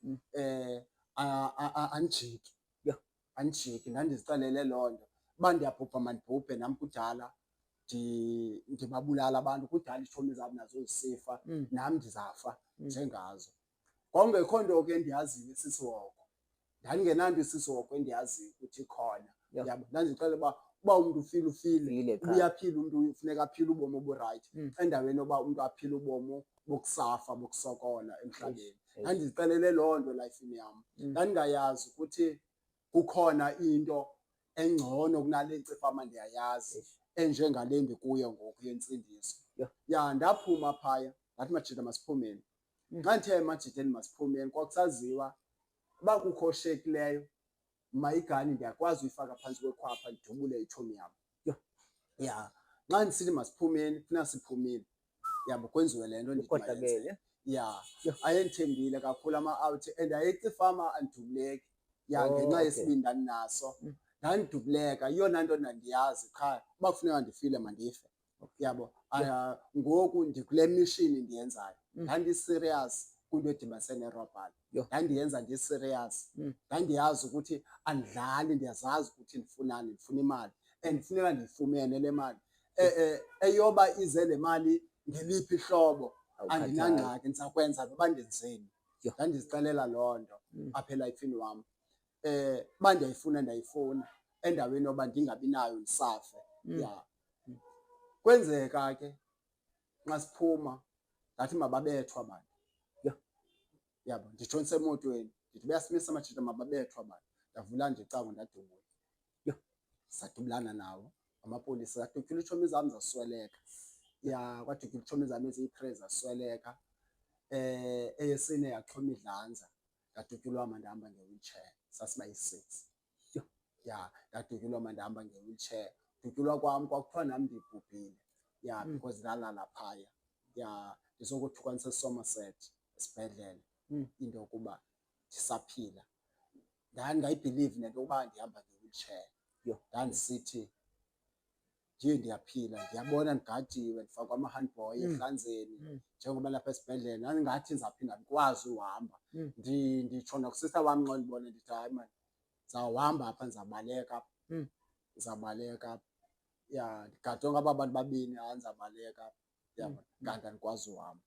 Andijiki. Ndandizixelele loo nto. Uba ndiyabhubha mandibhubhe nam kudala, ndibabulala abantu kudala, iitshomi zam nazo zisifa, nam ndizafa njengazo. Kwakungekho nto ke endiyaziyo esisiwoko. Ndandingenanto esisiwoko endiyaziyo ukuthi ikhona. Ndandizixelela uba umntu ufile, uyaphila umntu, funeka aphile ubomi oburayithi endaweni yoba umntu aphile ubomi bokusafa, bokusokola emhlabeni. Ndandizixelele loo nto elifini yam. Ndandingayazi ukuthi kukhona into engcono kunale ncifama ndiyayazi enjengale ndikuyo ngoku yentsindiso. Ndaphuma phaya ndathi majita masiphumeni. Xa ndithe emajiteni masiphumeni kwakusaziwa uba kukho oshiyekileyo mayigani ndiyakwazi uyifaka phantsi kwekhwapha ndidubule itshomi yam. Xa ndisithi masiphumeni funeka siphumile. Kwenziwe le nto ndithi ayendithembile kakhulu ama-out and ayecifama andidubuleki. Ngenxa yesibindi ndandinaso ndandidubuleka. Yiyona nto ndandiyazi qha uba kufuneka ndifile mandife. Ngoku ndikule mishini ndiyenzayo. Ndandiserious kwinto edibanise nerobhali. Ndandiyenza ndiserious. Ndandiyazi ukuthi andidlali, ndiyazazi ukuthi ndifunani, ndifuna imali and funeka ndiyifumene le mali. Eyoba ize le mali ngeliphi ihlobo Awukhathali. andinangxaki ndizakwenza noba ndenzeni. Yho. Ndandizixelela loo nto apha elayifini wam. Uba ndiyayifuna endaweni yoba ndingabi nayo ndisafe. Ya. Kwenzeka ke nxa siphuma ndathi mababethwe abantu. Yho. Yabo nditsho ndisemotweni ndithi bayasimisa amatshintsha mababethwe abantu. Ndavula nje icango ndadubula. Yho. Sadubulana nawo amapolisa zadutyula itshomi zam zasweleka. Ya, kwadutyula itshomi zam eziyi-3 zasweleka. Eyesine yaxhoma idlanza ndadutyulwa mandihamba nge-wheelchair. Sasibayi-6. Yho. Ya, ndadutyulwa mandihamba nge-wheelchair. Dutyulwa kwam kwakuthiwa nam ndibhubhile. Ya, because ndalala phaya. Ya, ndisokothuka ndiseSomerset esibhedlele into yokuba ndisaphila. Ndandingayibhilivi nento yokuba ndihamba nge-wheelchair. Yho. Ndandisithi ndiye ndiyaphila, ndiyabona ndigadiwe ndifakwa ama-handboy ehlanzeni njengoba lapha esibhedlele. Ndandingathi ndizawuphinda ndikwazi uhamba. Nditsho nakusista wam nxa ndibona ndithi hayi mani ndizawuhamba apha ndizabaleka apha. Ndizabaleka apha. Ya, ndigadwe ngaba bantu babini hayi ndizabaleka apha. Yabo kanti andikwazi uhamba.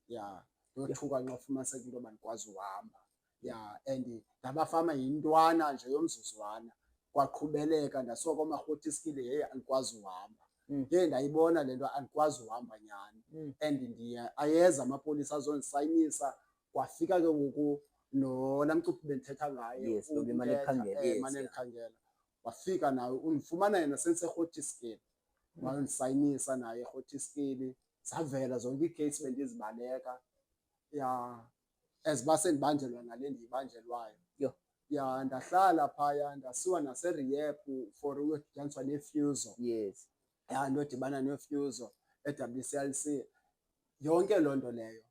Ya, ndothuka nxa ufumaniseka into yoba andikwazi uhamba. Ya, and ndabafama yintwana nje yomzuzwana. Kwaqhubeleka ndasuka kwamarhotiskile heyi andikwazi uhamba. Ndiye ndayibona le nto andikwazi uhamba nyhani. And ayeza amapolisa azondisayinisa. Kwafika ke ngoku nolaa mcuphi bendithetha ngaye. Yes, lo bemane ekhangela. Emane ndikhangela. Wafika nawe undifumana yena sendiserhotiskile. Wandisayinisa naye erhotiskile. Zavela zonke ii-gates bendizibaleka. Ya, as uba sendibanjelwa nale ndiyibanjelwayo. Yho. Ya, ndahlala phaya ndasiwa naserehab for uyodityaniswa nefuzo. Yes. Ya, ndiyodibana nefuzo e-WCLC. Yonke loo nto leyo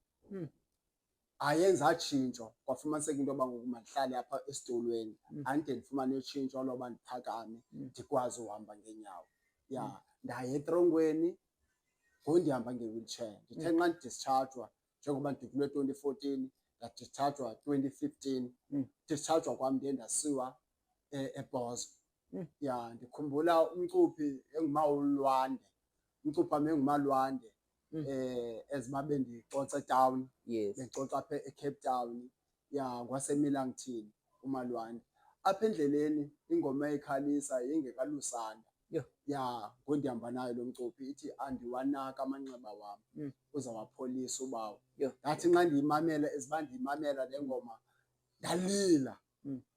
ayenza tshintsho. Kwafumaniseka into yoba ngoku mandihlale apha esitulweni andide ndifumane utshintsho loba ndiphakame ndikwazi uhamba ngeenyawo. Ya, ndaya etrongweni ngondihamba nge-wheelchair. Ndithe nxa ndidischarjwa njengoba ndidutyulwe 2014 ndadischarjwa 2015. Discharjwa kwam ndiye ndasiwa eBhozo. Ya, ndikhumbula umcuphi enguMawulwande. Umcuphi wam enguMalwande. Eziba bendixoxa etawuni. Yes. Bexoxa apha eCape Town. Ya, ngwaseMilangton uMalwande. Apha endleleni ingoma eyikhalisa yayingekalusanda. Yho. Ya, ngondihamba nayo lo mcuphi ithi andiwanaka amanxeba wam uzawapholisa ubawo. Yho. Ndathi nxa ndiyimamela eziba ndiyimamela le ngoma ndalila.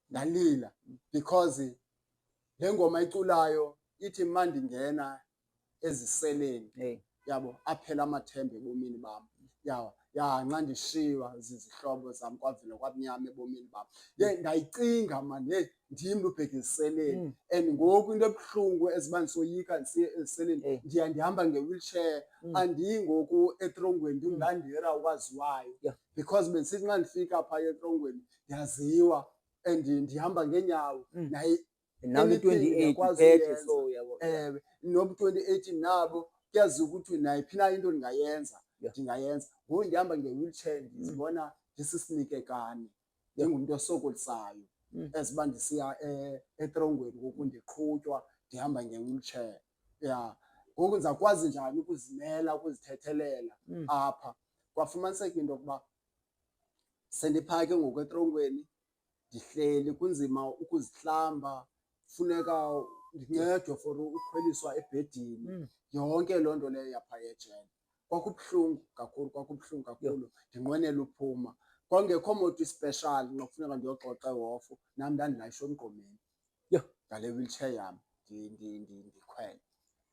Ndalila because le ngoma iculayo ithi ma ndingena eziseleni. Hey. Yabo aphela amathemba ebomini bam. Ya, nxa ndishiywa zizihlobo zam kwavela kwamnyama ebomini bam. Ye ndayicinga mani ndim ubheka eziseleni. And ngoku into ebuhlungu eziba ndisoyika ndisiye eziseleni ndiya ndihamba nge-wheelchair. Andiyi ngoku etrongweni ndingundandera ukwaziwayo. Yeah. Because bendisithi nxa ndifika phaya etrongweni ndiyaziwa and ndihamba ngeenyawo. Naye Nawe anything 28 uphethe so yabo. noba 2018 nabo kuyaziwa ukuthi nayiphi na into ndingayenza. Yeah. Ndingayenza. Ngoku ndihamba nge-wheelchair ndizibona ndisisinikekane. Ndingumntu osokolisayo. Eziba ndisiya etrongweni ngoku ndiqhutywa ndihamba nge-wheelchair. Ya, ngoku ndizawukwazi njani ukuzimela ukuzithethelela apha. Kwafumaniseka into yokuba sendiphaya ke ngoku etrongweni ndihleli kunzima ukuzihlamba. Funeka ndincedwe for ukhweliswa ebhedini. Yonke loo nto leyo yapha ejele. Kwakubuhlungu kakhulu. Ndinqwenela uphuma. Kwakungekho moto ispeshali nxa kufuneka ndiyoxoxa ehofu. Nam ndandilayishe emgqomeni. Yho. Ngale wheelchair yam ndikhwele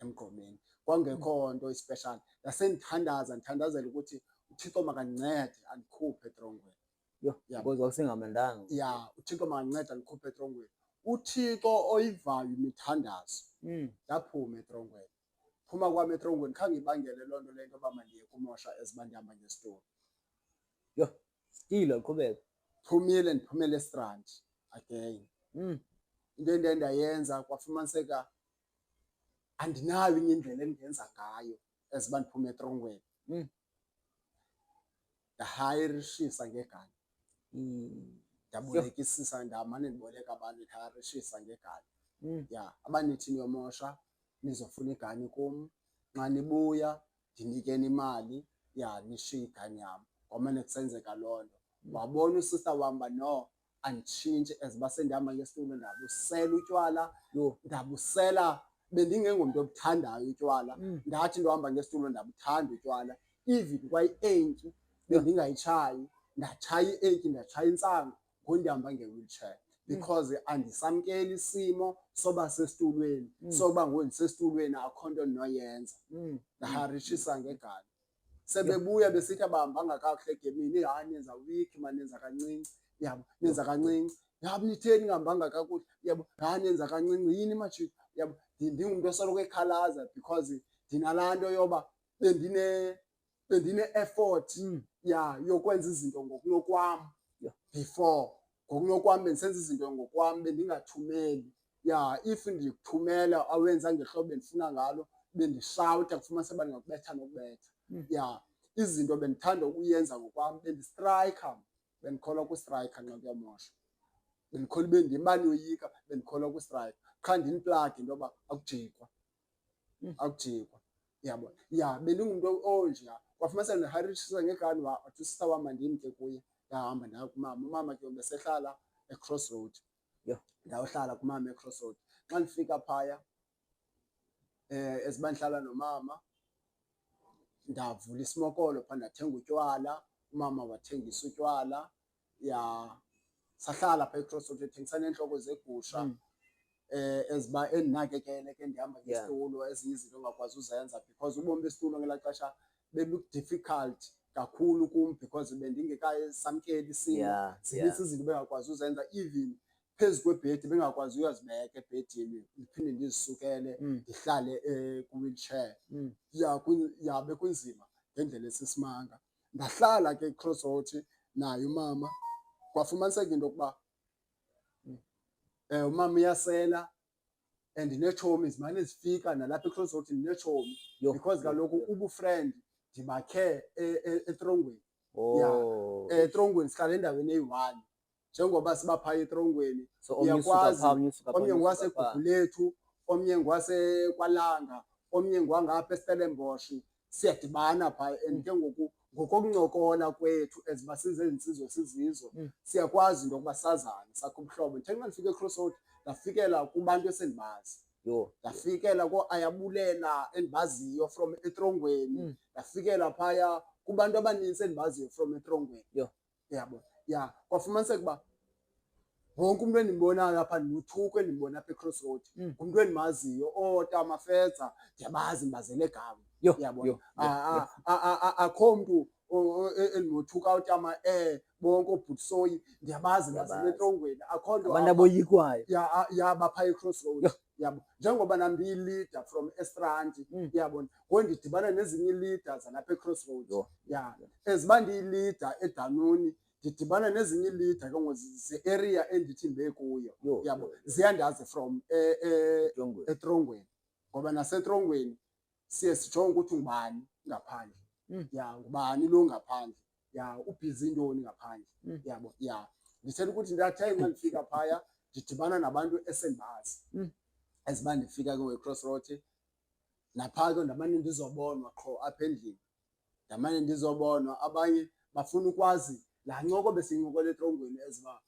emgqomeni. Kwakungekho nto ispeshali. Ndithandazela ukuthi uThixo makandincede andikhuphe etrongweni. Yho. Because wawusengamandanga. Ya, uThixo makandincede andikhuphe etrongweni. uThixo oyivayo imithandazo. Ndaphuma etrongweni. Phuma kwami etrongweni khange ibangele loo nto le nto yoba mandiye kumosha eziba ndihamba ngesitulo. Yho. Still waqhubeka. Ndiphumele eStrand again. Into endiye ndayenza kwafumaniseka andinayo enye indlela endingenza ngayo eziba ndiphume etrongweni. Ndahayirishisa ngegani. Ndabolekisisa ndamane ndiboleka abantu ndihayirishisa ngegani. Ya, abanithi niyomosha nizofuna igani kum. Nxa nibuya ndinikeni imali nishiye igane yam. Ngomane kusenzeka loo nto. Wabona usista wam uba no, anditshintshi as uba sendihamba ngesitulo ndabusela utywala. Ndabusela, bendingengomntu obuthandayo utywala. Ndathi ndohamba ngesitulo ndabuthanda utywala. Even kwayi-8 bendingayitshayi, ndatshaya i-8, ndatshaya intsangu ngondihamba nge-wheelchair because andisamkeli isimo soba sesitulweni, soba ngoku ndisesitulweni akho nto ndinoyenza. Ndaharishisa ngegani. Sebebuya besithi abahambanga kakuhle egemini, nenza weak man, nenza kancinci, yabo, nenza kancinci. Yabo nitheni ningahambanga kakuhle, yabo, nenza kancinci, yini majita, yabo. Ndingumntu osoloko ekhalaza because ndinalaa nto yoba bendine-effort yokwenza izinto ngokunokwam before. Ngokunokwam bendisenza izinto ngokwam, bendingathumeli. If ndikuthumela awenza ngehlobo bendifuna ngalo, bendishawuta kufumanise uba ndingakubetha nokubetha. Izinto bendithanda ukuyenza ngokwam, bendistrayikha, bendikholwa kustrayikha nxa kuyamosha. Bendikholwa ibe ndim banoyika, bendikholwa kustrayikha. Qha ndiniplage into yoba akujikwa, akujikwa, yabo. Bendingumntu onjeya. Kwafumaniseka ndiharishisa ngegani, wathi usista wam mandimke kuye. Ndahamba ndaya kumama. Umama ke besehlala eCrossroad. Ndayohlala kumama eCrossroad. Xa ndifika phaya as uba ndihlala nomama, ndavula isimokolo phaa ndathenga utywala. Umama wathengisa utywala. Sahlala phaa eCrossroad ethengisa neentloko zeegusha eziba endinakekele ke ndihamba ngesitulo, ezinye izinto ongakwazi uzenza because ubomi besitulo ngelaa xesha bebu-difficult kakhulu kum because bendingekasamkeli isimo. Zinintsi izinto bengakwazi uzenza, even phezu kwebhedi bengakwazi uyozibeka ebhedini ndiphinde ndizisukele ndihlale kwi-wheelchair. Bekunzima ngendlela esisimanga. Ndahlala ke eCrossroad naye umama. Kwafumaniseka into yokuba umama uyasela and neetshomi zimane zifika nalapha eCrossroad ndineetshomi because kaloku ubufriend ndibakhe etrongweni. Etrongweni sihlala endaweni eyi-1. Njengoba siba phaya etrongweni uyakwazi, omnye ngwaseGugulethu, omnye ngwaseKwalanga, omnye ngwangapha eStellenbosch. Siyadibana phaya and ke ngoku ngokokuncokola kwethu as uba sizezizwe sizizo siyakwazi into yokuba sazane, sakhe ubuhlobo. Ndithe xa ndifika eCrossroad ndafikela kubantu esendibazi. Ndafikela kooAyabulela endibaziyo from etrongweni. Ndafikela phaya kubantu abanintsi endibaziyo from etrongweni. Yabo. Kwafumaniseka uba wonke umntu endimbonayo apha ndimuthuko endimbona apha eCrossroad ngumntu endimaziyo. OoTamafetsa ndiyabazi, ndibazele egama. Yabona. Akho mntu endimothuka utama bonke oBhutsoyi ndiyabazi, ndibazele etrongweni. Akho nto abantu aboyikwayo. Bapha eCrossroad. Yabo. Njengoba nam ndiyi-leader from eStrand, yabona, ngoku ndidibana nezinye ii-leaders zalapha eCrossroad. As uba ndiyi-leader eDanuni ndidibana nezinye ii-leader ke ngoku ze-area endithi ndibe kuyo. Yabo. Ziyandazi from etrongweni ngoba nasetrongweni siye sijonge ukuthi ngubani ngaphandle. Ngubani lo ngaphandle. Ubhizi ntoni ngaphandle. Yabo. Ndithetha ukuthi ndathe xa ndifika phaya ndidibana nabantu esendibazi. As uba ndifika ke eCrossroad naphaa ke ndamane ndizobonwa qho apha endlini. Ndamane ndizobonwa, abanye bafuna ukwazi laa ncoko besiyincokola etrongweni as uba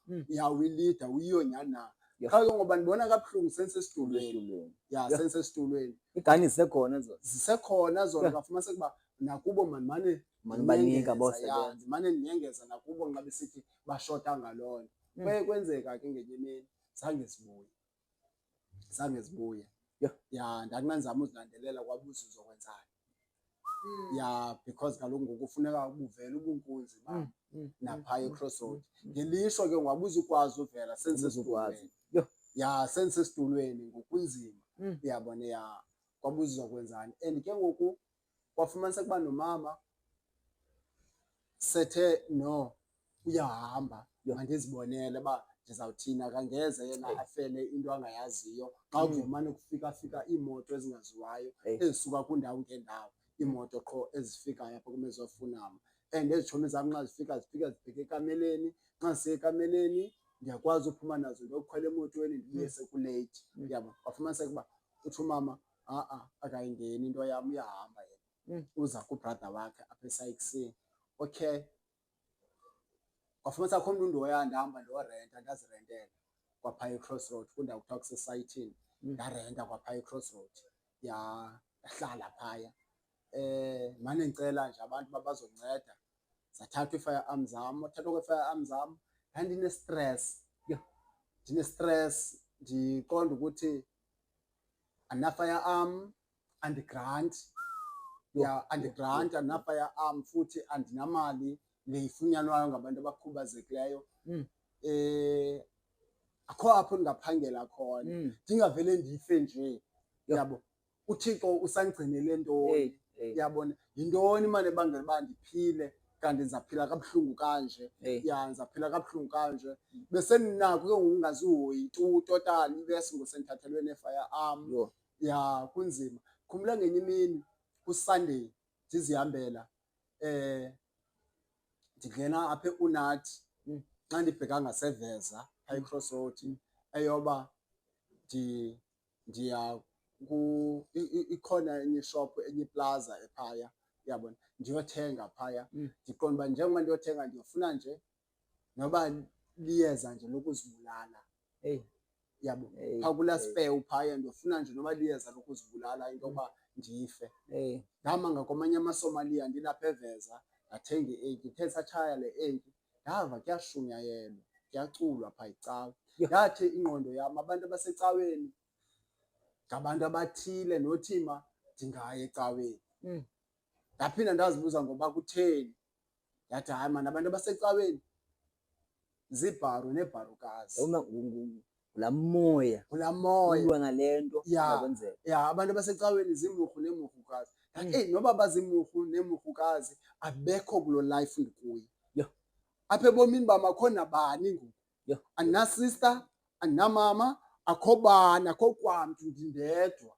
uyi-leader uyiyo nyhani na. Qha ke ngoba ndibona kabuhlungu sendisesitulweni. Sendisesitulweni. Igani zisekhona zona. Zisekhona zona. Kwafumaniseka uba nakubo mandimane manibanika bosebenza. ndimane ndinyengeza nakubo nxa besithi bashota ngaloo nto. Kuye kwenzeka ke ngenye imini zange zibuye. Ndakunanzama uzilandelela kwabuza uzokwenzani. Because kaloku ngoku kufuneka ubuvele ubunkunzi bam naphaya eCrossroad. Ngelishwa ke ngwabuza ukwazi uvela sendisesitulweni. Sendisesitulweni ngokunzima. Uyabona. Kwabuza uzokwenzani. And ke ngoku kwafumaniseka uba nomama sethe no, uyahamba mandizibonele uba ndizawuthini. Akangeze yena afele into angayaziyo xa kuzomane kufika iimoto ezingaziwayo ezisuka kwiindawo ngeendawo. Iimoto qho ezifikayo apha kum ezofunama. And ezitshomi zam xa zifika zibheke ekameleni. Xa zisiya ekameleni ndiyakwazi uphuma nazo ndiyokhwela emotweni ndibuye sekuleythi. Yabo. Kwafumaniseka uba uthi umama akayingeni into yam, uyahamba yena. uza kubrother wakhe apha eSykes. Okay, kwafumanisa akho mntu ndihamba ndiyorenta, ndazirentela kwaphaya eCrossroad kwindawo kuthiwa kusesayithini. Ndarenta kwaphaya eCrossroad, ndahlala phaya. Mane ndicela nje abantu babazonceda. Zathathwa ii-firearm zam, wathathwa kwee-firearm zam ndandine-stress. Ndine-stress, ndiqonda ukuthi andina-firearm, andigrant. Andigrant, andina-firearm futhi andinamali le ifunyanwayo ngabantu abakhubazekileyo. Akho apho ndingaphangela khona, ndingavele ndife nje. Yabo, uThixo usandigcinele ntoni? Yabona, yintoni mane ebangela uba ndiphile kanti ndizaphila kabuhlungu kanje? Ndizaphila kabuhlungu kanje. Besendinako ke ngoku ungazihoyi tu totally ibese ngosendithathelwe nee-firearm. Kunzima. Khumbula ngenye imini kuSunday ndizihambela, ndingena apha eUnathi xa ndibheka ngaseVeza phaya eCrossroad eyoba ndiya ikhona enye ishophu, enye iplaza ephaya, uyabona, ndiyothenga phaya. Ndiqonda uba njengoba ndiyothenga ndiyofuna nje noba liyeza nje lokuzibulala. Yabo, phaa kulaa spare phaya ndiyofuna nje noba liyeza lokuzibulala into yokuba ndife. Ndahamba kwamanye amaSomalia ndilapha eVeza ndathenga i-AK. Ndithe satshaya le AK ndava kuyashunyayelwa, kuyaculwa phaa ecawe. Yathi ingqondo yam abantu abasecaweni ngabantu abathile, nothima ndingaya ecaweni. Ndaphinda ndazibuza ngoba kutheni. Ndathi hayi mani, abantu abasecaweni ziibharu neebharukazi. Ngulaa moya ulwa nale nto kwenzeka. Abantu abasecaweni ziimurhu neemurhukazi. Ndathi noba bazimurhu neemurhukazi abekho kuloo life ndikuyo. Apha ebomini bam akho nabani ngoku. Andinasister, andinamama, akho bani, akho kwamntu, ndindedwa.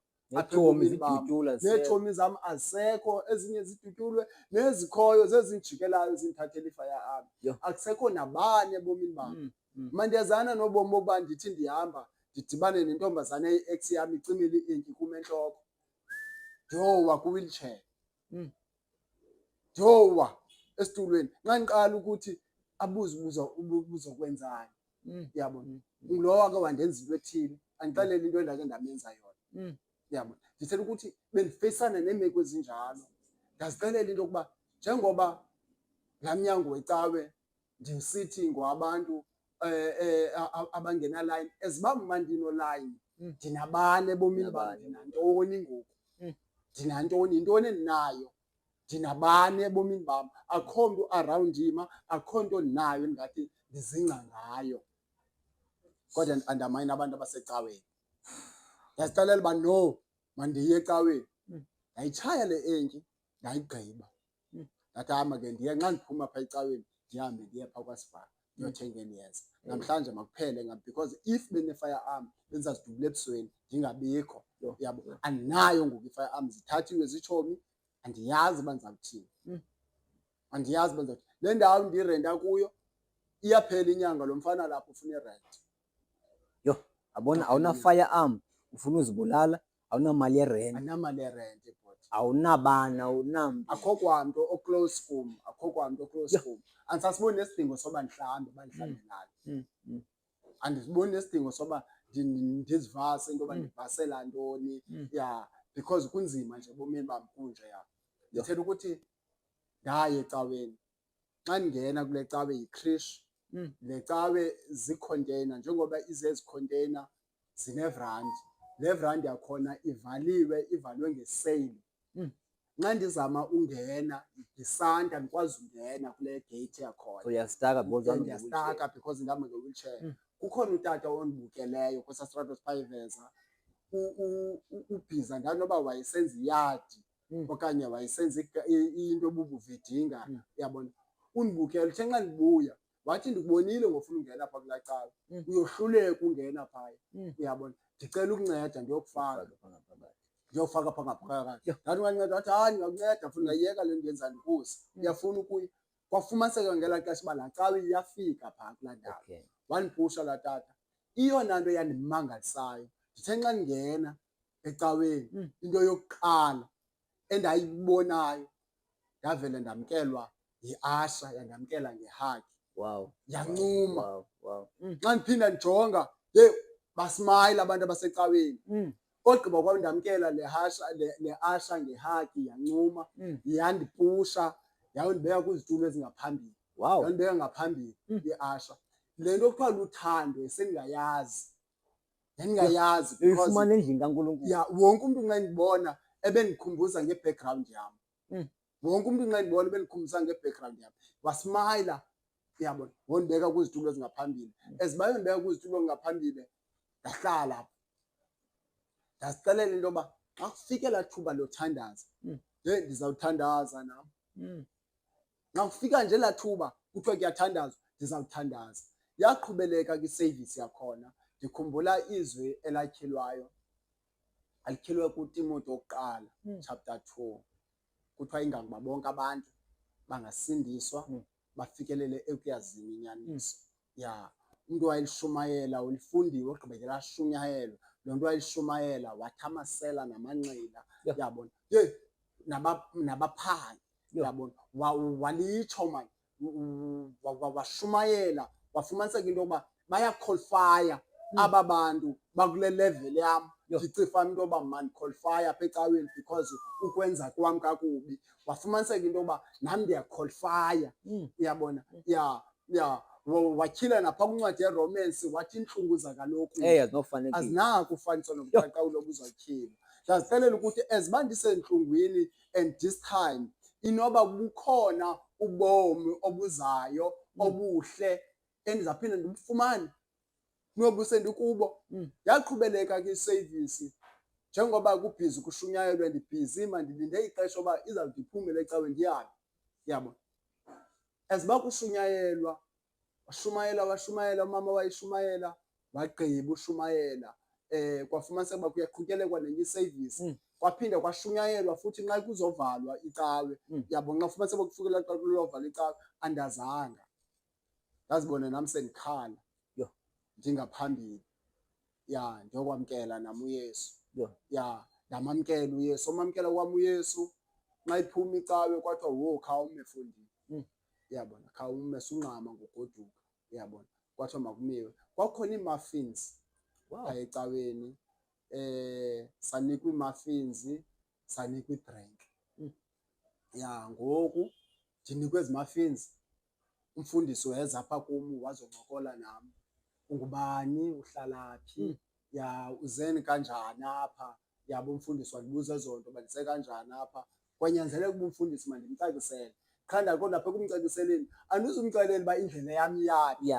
Neetshomi zam azisekho, ezinye zidutyulwe, nezikhoyo zezindijikelayo zindithathela i-firearm. Akusekho nabani ebomini bam. Mandiyazana nobomi bokuba ndithi ndihamba ndidibane nentombazana eyi-ex yam icimile i-inki kum entloko, ndiyowa kwi-wheelchair, ndiyowa esitulweni. Nxa ndiqala ukuthi abuze ubuzokwenzani, yabona, ngulowo wake wandenza into ethile, andixelele into endake ndamenza yona. Yabona, ndithetha ukuthi bendifeyisana neemeko ezinjalo. Ndazixelela into yokuba njengoba laa mnyango wecawe ndisithi ngowabantu abangenalayini, eziba mma ndinolayini ndinabani ebomini bam, ndinantoni ngoku? Ndinantoni? Yintoni endinayo? Ndinabani ebomini bam? Akho mntu around yima, akho nto ndinayo endingathi ndizingca ngayo. Kodwa andamanye abantu abasecaweni. Ndazixelela uba no, mandiye ecaweni. Ndayitshaya le enki ndayigqiba. Ndathi hayi make ndiye nxa ndiphuma phaa ecaweni ndihambe ndiye phaa kwaSivala ndiyothenga eli yeza. Namhlanje makuphele ngam, because if bene-firearm bendizazidubula ebusweni ndingabikho. Yabo, andinayo ngoku i-firearm, zithathiwe ziitshomi, andiyazi uba ndizawuthini. Andiyazi uba ndizawuthini. Le ndawo ndirenta kuyo iyaphela inyanga, lo mfana lapho ufuna irenti. Abona awuna-firearm, ufuna uzibulala, awunamali yerenti. Andinamali yerenti bhuti. Awunabani, awunamntu. Akho kwamntu o-close kum, akho kwamntu o-close kum. Andisasiboni nesidingo soba ndihlambe nalo. Andisiboni nesidingo soba ndizivase into yoba ndivasela ntoni. Because kunzima nje ebomini bam kunje. Ndithetha ukuthi ndaya ecaweni. Xa ndingena kule cawe yikrishi, le cawe ziikhonteyina, njengoba izezi khonteyina zinevrandi. Le vrandi yakhona ivalwe ngeseyili. Nxa ndizama ungena ndisanda ndikwazi ungena kule gate yakhona. Uyastaka ndiyastaka because ndihamba nge-wheelchair. Kukhona utata ondibukeleyo kwesaa strato phaa eVeza, ubhiza ndanoba wayesenza iyadi okanye wayesenza into ebubuvidinga, yabona. Undibukele, uthe nxa ndibuya wathi ndikubonile ngofuna ungena phaa kulaa cawe, uyohluleka ungena phaya, uyabona. Ndicela ukunceda ndiyokufaka phaa ngaphakathi. Ndathi unganceda, wathi hayi ndingakunceda futhi ungayiyeka le ndiyenza ndikuze, uyafuna ukuya. Kwafumaniseka ngelaa xesha uba laa cawe iyafika phaa kulaa ndawo. Wandipusha laa tata. Iyona nto yandimangalisayo, ndithe nxa ndingena ecaweni into yokuqala endayibonayo ndavele ndamkelwa yi-Asha, yandamkela ngehagi, Wow. yancuma. Wow. Xa ndiphinda ndijonga basmayile abantu abasecaweni. Ogqiba kwam ndamkela le Asha ngehagi, yancuma, yandipusha, yayondibeka kwizitulo ezingaphambili. Wow. Yandibeka ngaphambili i-Asha. Le nto kuthiwa luthando sendingayazi. Ndandingayazi because Uyifumana endlini kaNkulunkulu. wonke umntu nxa ndibona ebendikhumbuza nge-background yam. Wonke umntu nxa ndibona ebendikhumbuza nge-background yam wasmayila, uyabona, wondibeka kwizitulo ezingaphambili. As bayondibeka kwizitulo ezingaphambili ndahlala apho. Ndazixelela into yoba xa kufike laa thuba lothandaza, ndizawuthandaza nam. Xa kufika nje laa thuba kuthiwa kuyathandazwa, ndizawuthandaza. Yaqhubeleka ke iseyivisi yakhona. Ndikhumbula izwi elatyhilwayo, alityhilwe kuTimothi wokuqala chapter 2. Kuthiwa ingangoba bonke abantu bangasindiswa bafikelele ekuyazini inyaniso. Umntu wayelishumayela, ulifundiwe, ogqibekela ashunyayelwa. Loo nto wayelishumayela wathi amasela namanqila, uyabona, nabaphangi, uyabona, walitsho mani, washumayela, wafumaniseka into yokuba bayakhwalifaya aba bantu bakule level yam. Ndicifana into yoba mandikhwalifaya apha ecaweni because ukwenza kwam kakubi. Wafumaniseka into yoba nam ndiyakhwalifaya, uyabona. Watyhila napha kwincwadi yeRomans wathi iintlungu zakaloku azinako ufaniswa nobuqaqawuli obuzawutyhilwa. Ndazixelela ukuthi as uba ndisentlungwini and this time inoba bukhona ubomi obuzayo obuhle endizawuphinda ndibufumane nobu sendikubo. Yaqhubeleka ke iseyivisi njengoba kubhizi kushunyayelwe, ndibhizi mandilinde ixesha uba izawude iphumele ecaweni ndihambe, uyabona. As uba kushunyayelwa, washumayela, umama wayeshumayela, wagqiba ushumayela. Kwafumaniseka uba kuyaqhutyelekwa nenye iseyivisi. Kwaphinda kwashunyayelwa futhi nxa kuzovalwa icawe, uyabona. Xa kufumaniseka uba kufike laa xa lovalwa icawe, andazanga. Ndazibona nam sendikhala ndingaphambili, ndiyokwamkela nam uYesu. Ndamamkela uYesu. Umamkela kwam uYesu, nxa iphuma icawe kwathiwa khawume mfondini, uyabona, khawume sungxama ngogoduka, uyabona. Kwathiwa makumiwe. Kwakukhona ii-muffins phaa ecaweni, sanikwa ii-muffins, sanikwa i-drink. Ngoku ndinikwe ezi muffins, umfundisi weza apha kum wazoncokola nam. Ungubani, uhlala phi, uzeni kanjani apha, yabo. Umfundisi wandibuza ezo nto, bandise kanjani apha. Kwanyanzeleka uba umfundisi mandimcacisele. Qha ndaqonda apha ekumcaciseleni andizumxelela uba indlela yam iyaphi.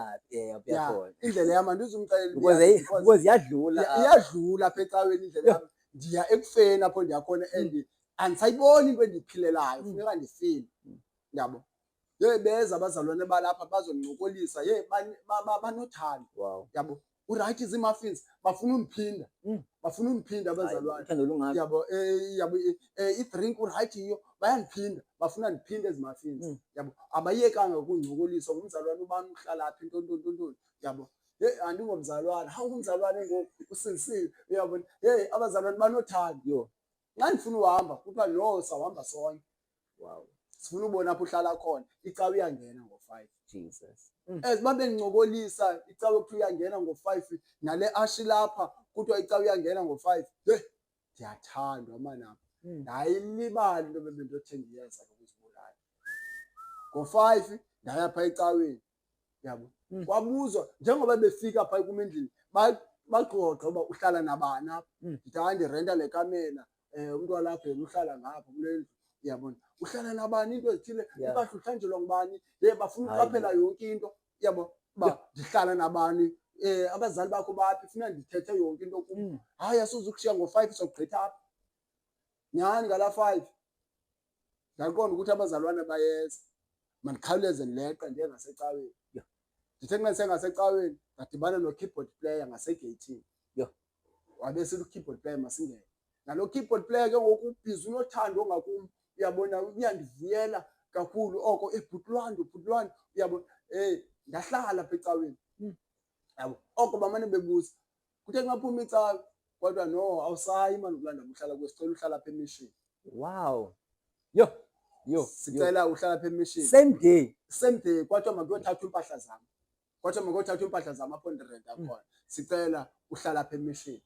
Indlela yam andizumxelela because iyadlula apha ecaweni indlela yam. Ndiya ekufeni apho ndiyakhona and andisayiboni into endiyiphilelayo, funeka ndifile, yabo. Beza abazalwane balapha bazondincokolisa, banothando, yabo. Urayithi zii-muffins, bafuna undiphinda abazalwane, yabo. I-drink urayithi yiyo, bayandiphinda, bafuna ndiphinde ezi muffins, yabo. Abayekanga ukundincokolisa, ngumzalwane ubani, uhlala phi, ntontoni, yabo. Andingomzalwane, ungumzalwane ngoku usindisiwe, uyabona. Abazalwane banothando. Nxa ndifuna uhamba kuthiwa no, sawuhamba sonke. Sifuna ubona apho uhlala khona, icawe iyangena ngo-5. Jesus. As uba bendincokolisa icawe kuthiwa iyangena ngo-5, nale ashi lapha kuthiwa icawe iyangena ngo-5, ndiyathandwa manapha. Ndayilibala into bebendothe ndiyenza lokuzibulala. Ngo-5 ndaya phaa ecaweni, yabo. Kwabuzwa njengoba befika phaa kum endlini, baxoxa uba uhlala nabani apha. Ndithi hayi, ndirenta le kamela, umntu walapha yena uhlala ngapha kule ndlu, uyabona. Uhlala nabani, into ezithile, impahla uhlanjelwa ngubani, bafuna uqaphela yonke into, yabo, uba ndihlala nabani, abazali bakho baphi, funa ndithethe yonke into kum. Hayi, asuzukushiya ngo-5 sogqitha apha. Nyhani ngalaa 5 ndaqonda ukuthi abazalwane bayeza, mandikhawuleze ndileqe ndiye ngasecaweni. Ndithe nxa ndisengasecaweni ndadibana no-keyboard player ngasegeyithini. Wabe sithi u-keyboard player masingene. Nalo keyboard player ke ngoku ubhizi unothando ongakum, uyabona, uyandivuyela kakhulu oko. Bhutulwane, uyabona. Ndahlala apha ecaweni, yabo. Oko bamane bebuza, kuthe xa phuma icawe, kodwa no, awusayi mani kulaa ndawo uhlala kuyo, sicela uhlala apha emishini. Wow. Yo. Sicela uhlala apha emishini. Same day. Same day kwathiwa makuyothathwa impahla zami. Kwathiwa makuyothathwa impahla zami apho ndirenta khona. Sicela uhlala apha emishini.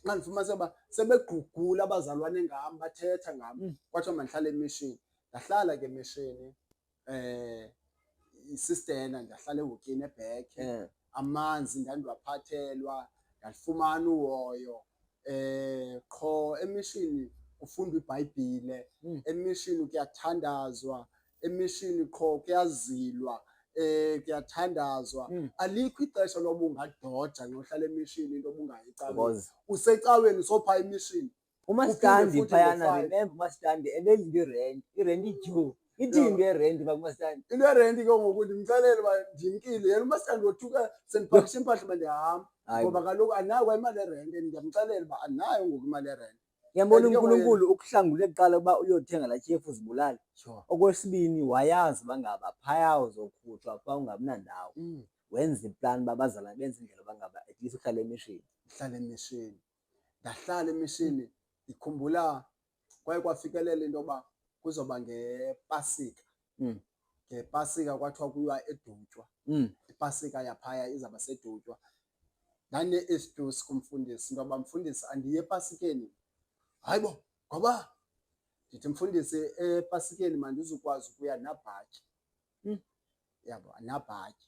Nxa ndifumanise uba sebegqugqula abazalwane ngam bathetha ngam, kwathiwa mandihlale emishini. Ndahlala ke emishini, isistena ndahlala ehokini ebhekhe, amanzi ndandiwaphathelwa, ndalifumana uhoyo. Qho emishini kufundwa iBhayibhile, emishini kuyathandazwa, emishini qho kuyazilwa, kuyathandazwa. Alikho ixesha loba ungadoda nxa uhlala emishini into obungayi ecaweni. Usecaweni sophaa emishini. Umastandi phayana, remember umastandi ebelinto irent idue. Ithini into yerent uba kumastandi? Into yerenti ke ngoku ndimxelele uba ndimkile, yena umastandi wothuka sendipakishe impahla uba ndihamba, ngoba kaloku andinayo imali yerenti. Ndiyamxelela uba andinayo ngoku imali yerenti. Uyambona uNkulunkulu ukuhlangule kuqala uba uyothenga laa tyhefu uzibulale. Sure. Okwesibini, wayazi uba ngaba phaya uzokhutshwa phaa ungabi nandawo. Wenza iplan uba bazalwane benze indlela uba ngaba at least uhlale emishini. Ndihlala emishini. Ndahlala emishini. Ndikhumbula kwaye kwafikelela into yoba kuzoba ngePasika. NgePasika kwathiwa kuyiwa edutywa. iPasika yaphaya izawuba sedutywa. Ndane-excuse kumfundisi into yoba mfundisi andiye ePasikeni. Hayi bo, ngoba? Ndithi mfundisi ePasikeni mandizukwazi ukuya nabhatyi. Yabo, andinabhatyi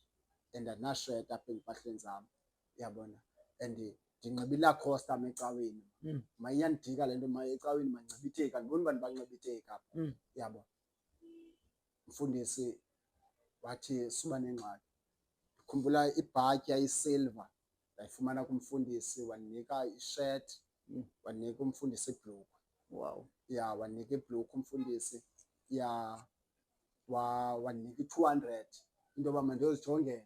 and andinasheti apha empahleni zam, uyabona, and ndinxibe iLacoste am ecaweni. Iyandika le nto ecaweni manxibiitheki, andiboni uba ndibanxibiitheki apha, yabo. Mfundisi wathi suba nengxaki. Ndikhumbula ibhatyi yayisilva ndayifumana kumfundisi, wandinika isheti, wandinika umfundisi ibhlukhwe. Wow. Ya, wandinika ibhlukhwe umfundisi. Ya, wandinika i-200 into yoba mandiyozijongela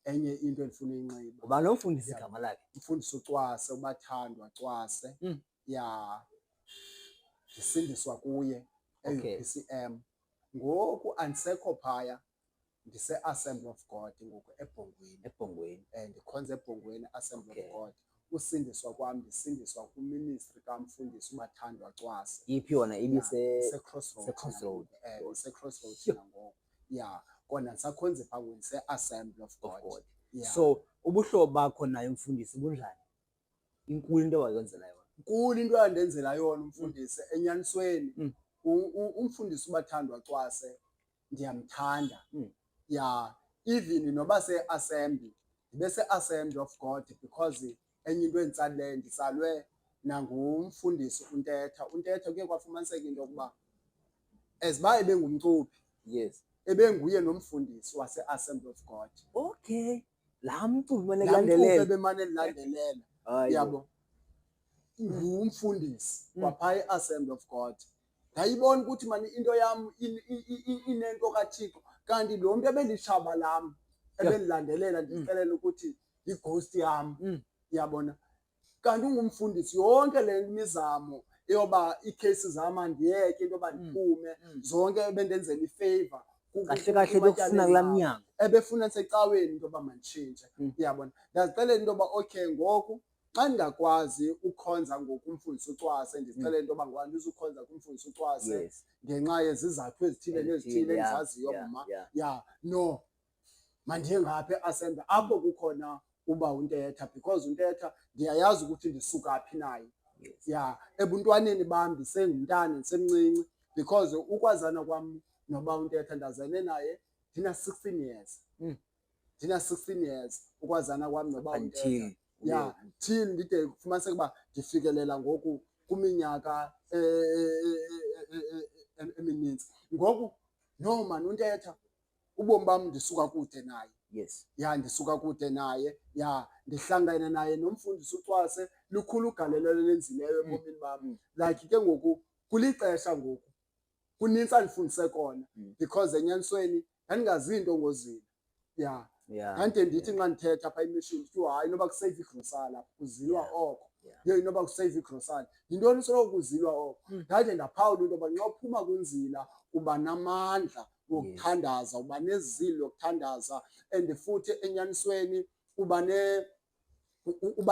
enye into endifuna uyinxiba. Uba lo mfundisi igama lakhe? Umfundisi uCwase, uBathandwa Cwase. Ya, ndisindiswa kuye e-UPCM. Ngoku andisekho phaya, ndise-Assembly of God ngoku eBhongweni. Ndikhonza eBhongweni, Assembly of God. Usindiswa kwam ndisindiswa kwiministry kamfundisi uBathandwa Cwase. Iphi yona ise-Crossroads. Ise-Crossroads nangoku. Ya, kona ndisakhonza phaa ndise-Assembly of God. So ubuhlobo bakho naye umfundisi bunjani? Inkulu into wayenzela yona. Inkulu into yandenzela yona umfundisi. Enyanisweni umfundisi uBathandwa Cwase ndiyamthanda. Ya, even noba se-Assembly, ndibe se-Assembly of God because enye into enditsalwe ndisalwe nangumfundisi uNtetha. uNtetha kuye kwafumaniseka into yokuba as uba ebengumcuphi, ebenguye nomfundisi wase-Assembly of God. Okay. Laa mcuphi mane kulandelela. Ebemane ndilandelela. Yabo. Ngumfundisi kwaphaya e-Assembly of God. Ndayibona ukuthi mani into yam inento kaThixo, kanti lo mntu ebelitshaba lam ebelilandelela ndixelela ukuthi yi-ghost yam. Yabona, kanti ungumfundisi yonke le mizamo eyoba iikhesi zam andiyeke into yoba ndiphume, zonke ebendenzela ifeyva kahle kahle bekufuna kulaa mnyango, ebefuna secaweni into yoba manditshintshe. Yabona, ndazixelela into yoba okay, ngoku xa ndingakwazi ukukhonza ngoku umfundisi uCwase, ndizixelela into yoba ngoba ndizukhonza kumfundisi uCwase ngenxa yezizathu ezithile nezithile endizaziyo mama. Ya, no, mandiye ngapha e-Assembly apho kukhona uba uNtetha, because uNtetha ndiyayazi ukuthi ndisuka phi naye. Ya, ebuntwaneni bam ndisengumntana ndisemncinci, because ukwazana kwam noba uNtetha ndazane naye ndina-16 years. Ndina-16 years ukwazana kwam noba uNtetha. Ya, till ndide kufumaniseka uba ndifikelela ngoku kwiminyaka eminintsi. Ngoku no man, uNtetha ubomi bam ndisuka kude naye. Ya, ndisuka kude naye. Ya, ndihlangane naye nomfundisi uCwase, lukhulu ugalelo elenzileyo ebomini bam. Like ke ngoku kulixesha ngoku kunintsi andifundise kona, because enyanisweni ndandingazi nto ngozila. Ya, ndandide ndithi nxa ndithetha apha emishini kuthiwa hayi inoba kuseyiva igrosala apha, kuzilwa oko. Ye, inoba kuseyiva igrosala. Yintoni soloko kuzilwa oko? Ndade ndaphawula into yoba nxa uphuma kunzila uba namandla wokuthandaza, uba nezilo yokuthandaza, and futhi enyanisweni uba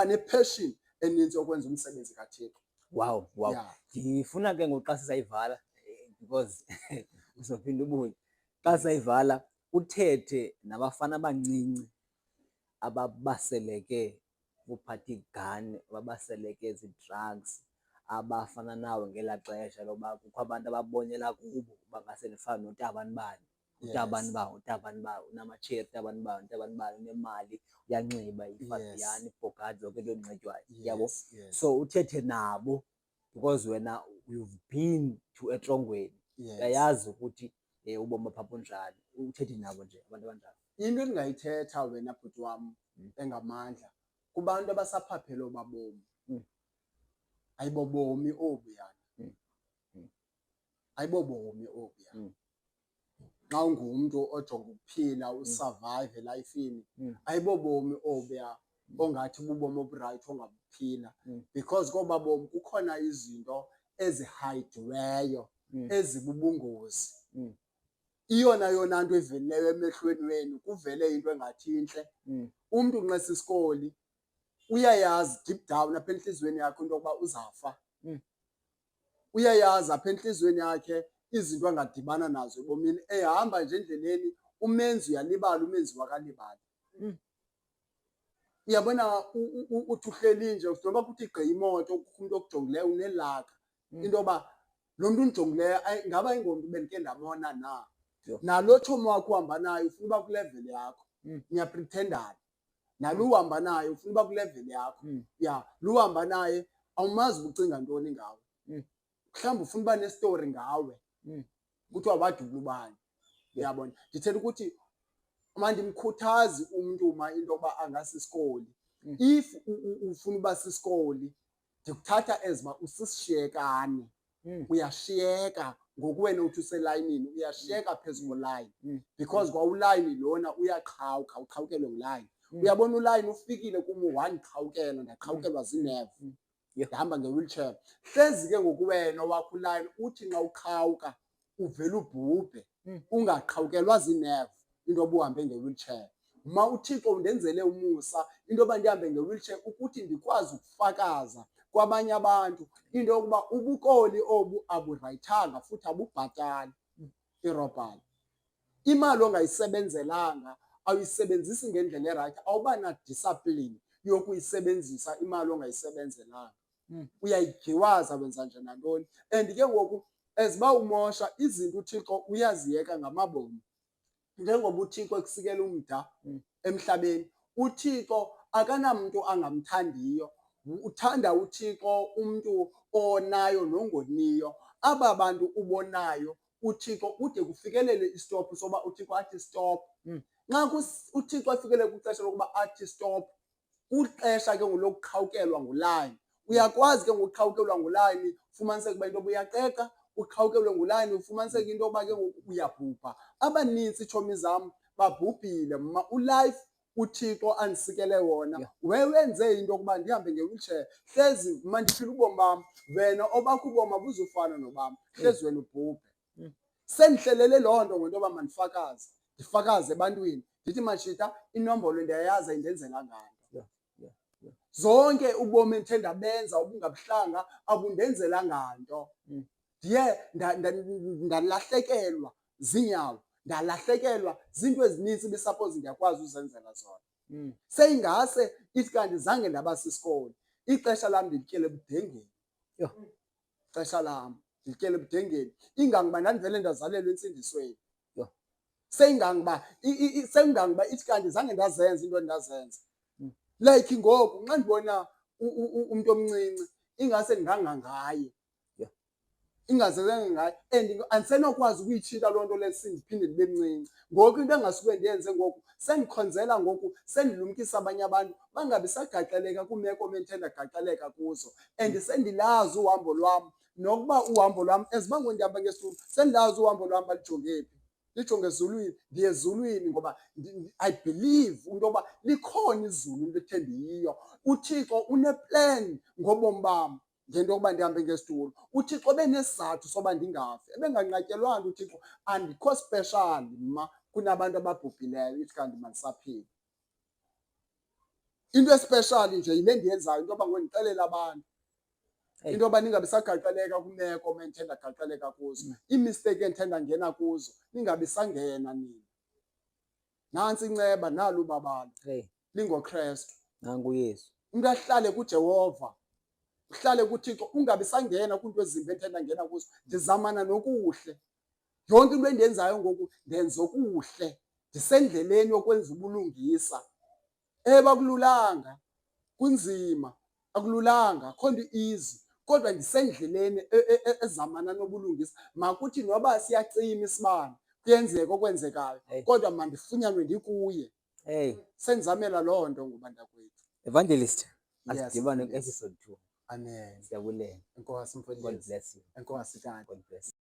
ne-passion eninzi yokwenza umsebenzi kaThixo. Wow. Ndifuna ke ngoku xa sisayivala because uzophinda ubuye, xa sisayivala uthethe nabafana abancinci ababaseleke ukuphatha igani, ababaseleke zi-drugs, abafana nawe ngelaa xesha loba kukho abantu ababonela kubo bangase ndifane notabani bani, utabani bawo, utabani bawo, unamatsheri, utabani bawo, utabani bawo, unemali, uyanxiba iFabiani, iBugatti, zonke into enxitywayo, yabo. So uthethe nabo because wena you've been to etrongweni, uyayazi ukuthi ubomi apha bunjani, uthethe nabo nje abantu abanjalo. Into endingayithetha wena bhuti wam engamandla kubantu abasaphaphela obaa bomi, ayibobomi obuyana, ayibobomi obuyana. Xa ungumntu ojonga ukuphila usurvive elifini, ayibobomi obuya ongathi bubomi oburayithi ongabuphila, because koba bomi kukhona izinto ezihayidiweyo ezibubungozi. Iyona yona nto evelileyo emehlweni wenu kuvele into engathi intle. Umntu nxa sisikoli uyayazi deep down apha entliziyweni yakhe into yokuba uzafa. Uyayazi apha entliziyweni yakhe izinto angadibana nazo ebomini, ehamba nje endleleni umenzi uyalibala, umenzi wakalibali. Uyabona uthi uhleli nje noba kuthi gqi imoto kukho umntu okujongileyo unelaka into yoba lo mntu undijongileyo ingaba ingomntu bendike ndabona na. Nalo tshomi wakho uhamba naye ufuna uba kuleveli yakho, niyaprithendana. Nalo uhamba naye ufuna uba kuleveli yakho, lo uhamba naye awumazi uba ucinga ntoni ngawe. Mhlawumbi ufuna uba nestori ngawe, kuthiwa wadubula ubani, uyabona. Ndithetha ukuthi mandimkhuthaze umntu uma into yokuba angasisikoli. If ufuna uba sisikoli, ndikuthatha as uba usisishiyekane, uyashiyeka ngoku wena uthi uselayinini, uyashiyeka phezu kolayini because kwa ulayini lona uyaqhawuka, uqhawukelwe ngulayini. Uyabona ulayini ufikile kum wandiqhawukela, ndaqhawukelwa ziinevu, ndihamba nge-wheelchair. Hlezi ke ngoku wena owakho ulayini uthi nxa uqhawuka uvele ubhubhe, ungaqhawukelwa ziinevu into yoba uhambe nge-wheelchair. Ma uThixo undenzele umusa into yoba ndihambe nge-wheelchair ukuthi ndikwazi ukufakaza kwabanye abantu into yokuba ubukoli obu aburayithanga futhi abubhatali irobhani. Imali ongayisebenzelanga awuyisebenzisi ngendlela erayithi, awuba na-discipline yokuyisebenzisa imali ongayisebenzelanga. Uyayigiwaza wenza nje nantoni. And ke ngoku as uba umosha izinto uThixo uyaziyeka ngamabomi. Njengoba uThixo ekusikela umda emhlabeni, uThixo akanamntu angamthandiyo. Uthanda uThixo umntu onayo nongoniyo. Aba bantu ubonayo uThixo ude kufikelele istophu soba uThixo athi stop. Nxa uThixo afikelele kwixesha lokuba athi stop, ixesha ke ngoku lokuqhawukelwa ngulayini. Uyakwazi ke ngokuqhawukelwa ngulayini ufumaniseke uba into yoba uyaxeka, uqhawukelwe ngulayini ufumaniseke into yoba ke ngoku uyabhubha. Abanintsi itshomi zam babhubhile. Ulife uThixo andisikele wona wenze into yokuba ndihambe nge-wheelchair. Hlezi mandiphila ubomi bam, wena obakho ubomi abuzufana nobam, hlezi wena ubhubhe. Sendihlelele loo nto ngento yoba mandifakaze, ndifakaze ebantwini ndithi mashita inombolo ndiyayazi ayindenzela nganto. Zonke ubomi endithe ndabenza obungabuhlanga abundenzela nganto. Ndiye ndalahlekelwa ziinyawo, ndalahlekelwa zinto ezinintsi besapozi ndiyakwazi uzenzela zona. Seyingase ithi kanti zange ndaba sisikoli, ixesha lam ndilityele ebudengeni. Ixesha lam ndilityele ebudengeni, ingangoba ndandivele ndazalelwa entsindisweni. Seyingangoba ithi kanti zange ndazenza into endazenza. Like ngoku nxa ndibona umntu omncinci ingase ndingangangaye, ingazezanga ngayo and andisenokwazi ukuyitshita loo nto leyo sindiphinde ndibe mncinci. Ngoku into engasuke ndiyenze ngoku sendikhonzela ngoku, sendilumkisa abanye abantu bangabi sagaxeleka kwiimeko bendithe ndagaxeleka kuzo. And sendilazi uhambo lwam nokuba uhambo lwam as uba ngoku ndihamba ngesitulo, sendilazi uhambo lwam balijonge phi. Lijonge ezulwini, ndiye ezulwini ngoba I believe into yoba likhona izulu into ethe ndiyiyo. UThixo uneplan ngobomi bam ngento yokuba ndihambe ngesitulo. UThixo benesizathu soba ndingafi. Ebenganqatyelwanga uThixo andikho special mma kunabantu ababhubhileyo ithi kanti mandisaphila. Into especial nje yile ndiyenzayo into yoba ngoku ndixelele abantu into yoba ningabi sagaxeleka kwimeko menthe ndagaxeleka kuzo, iimisteyiki endithe ndangena kuzo ningabi sangena nina. Nantsi inceba, nalo ubabalo, lingoKrestu. Nangu uYesu. Umntu ahlale kuJehova, uhlale kuThixo, ungabi sangena kwiinto ezimbi endithe ndangena kuzo. Ndizamana nokuhle. Yonke into endiyenzayo ngoku ndenza okuhle, ndisendleleni yokwenza ubulungisa. Akululanga, kunzima, akululanga, akho nto easy, kodwa ndisendleleni ezamana nobulungisa. Makuthi noba siyacima isibane, kuyenzeka okwenzekayo, kodwa mandifunyanwe ndikuye. Sendizamela loo nto ngobantakwethu. Evangelist, Yes, asidibane yes. ku-episode 2. Amen. Siyabulela. Enkosi mfowethu. God bless you. Enkosi tata. God bless you.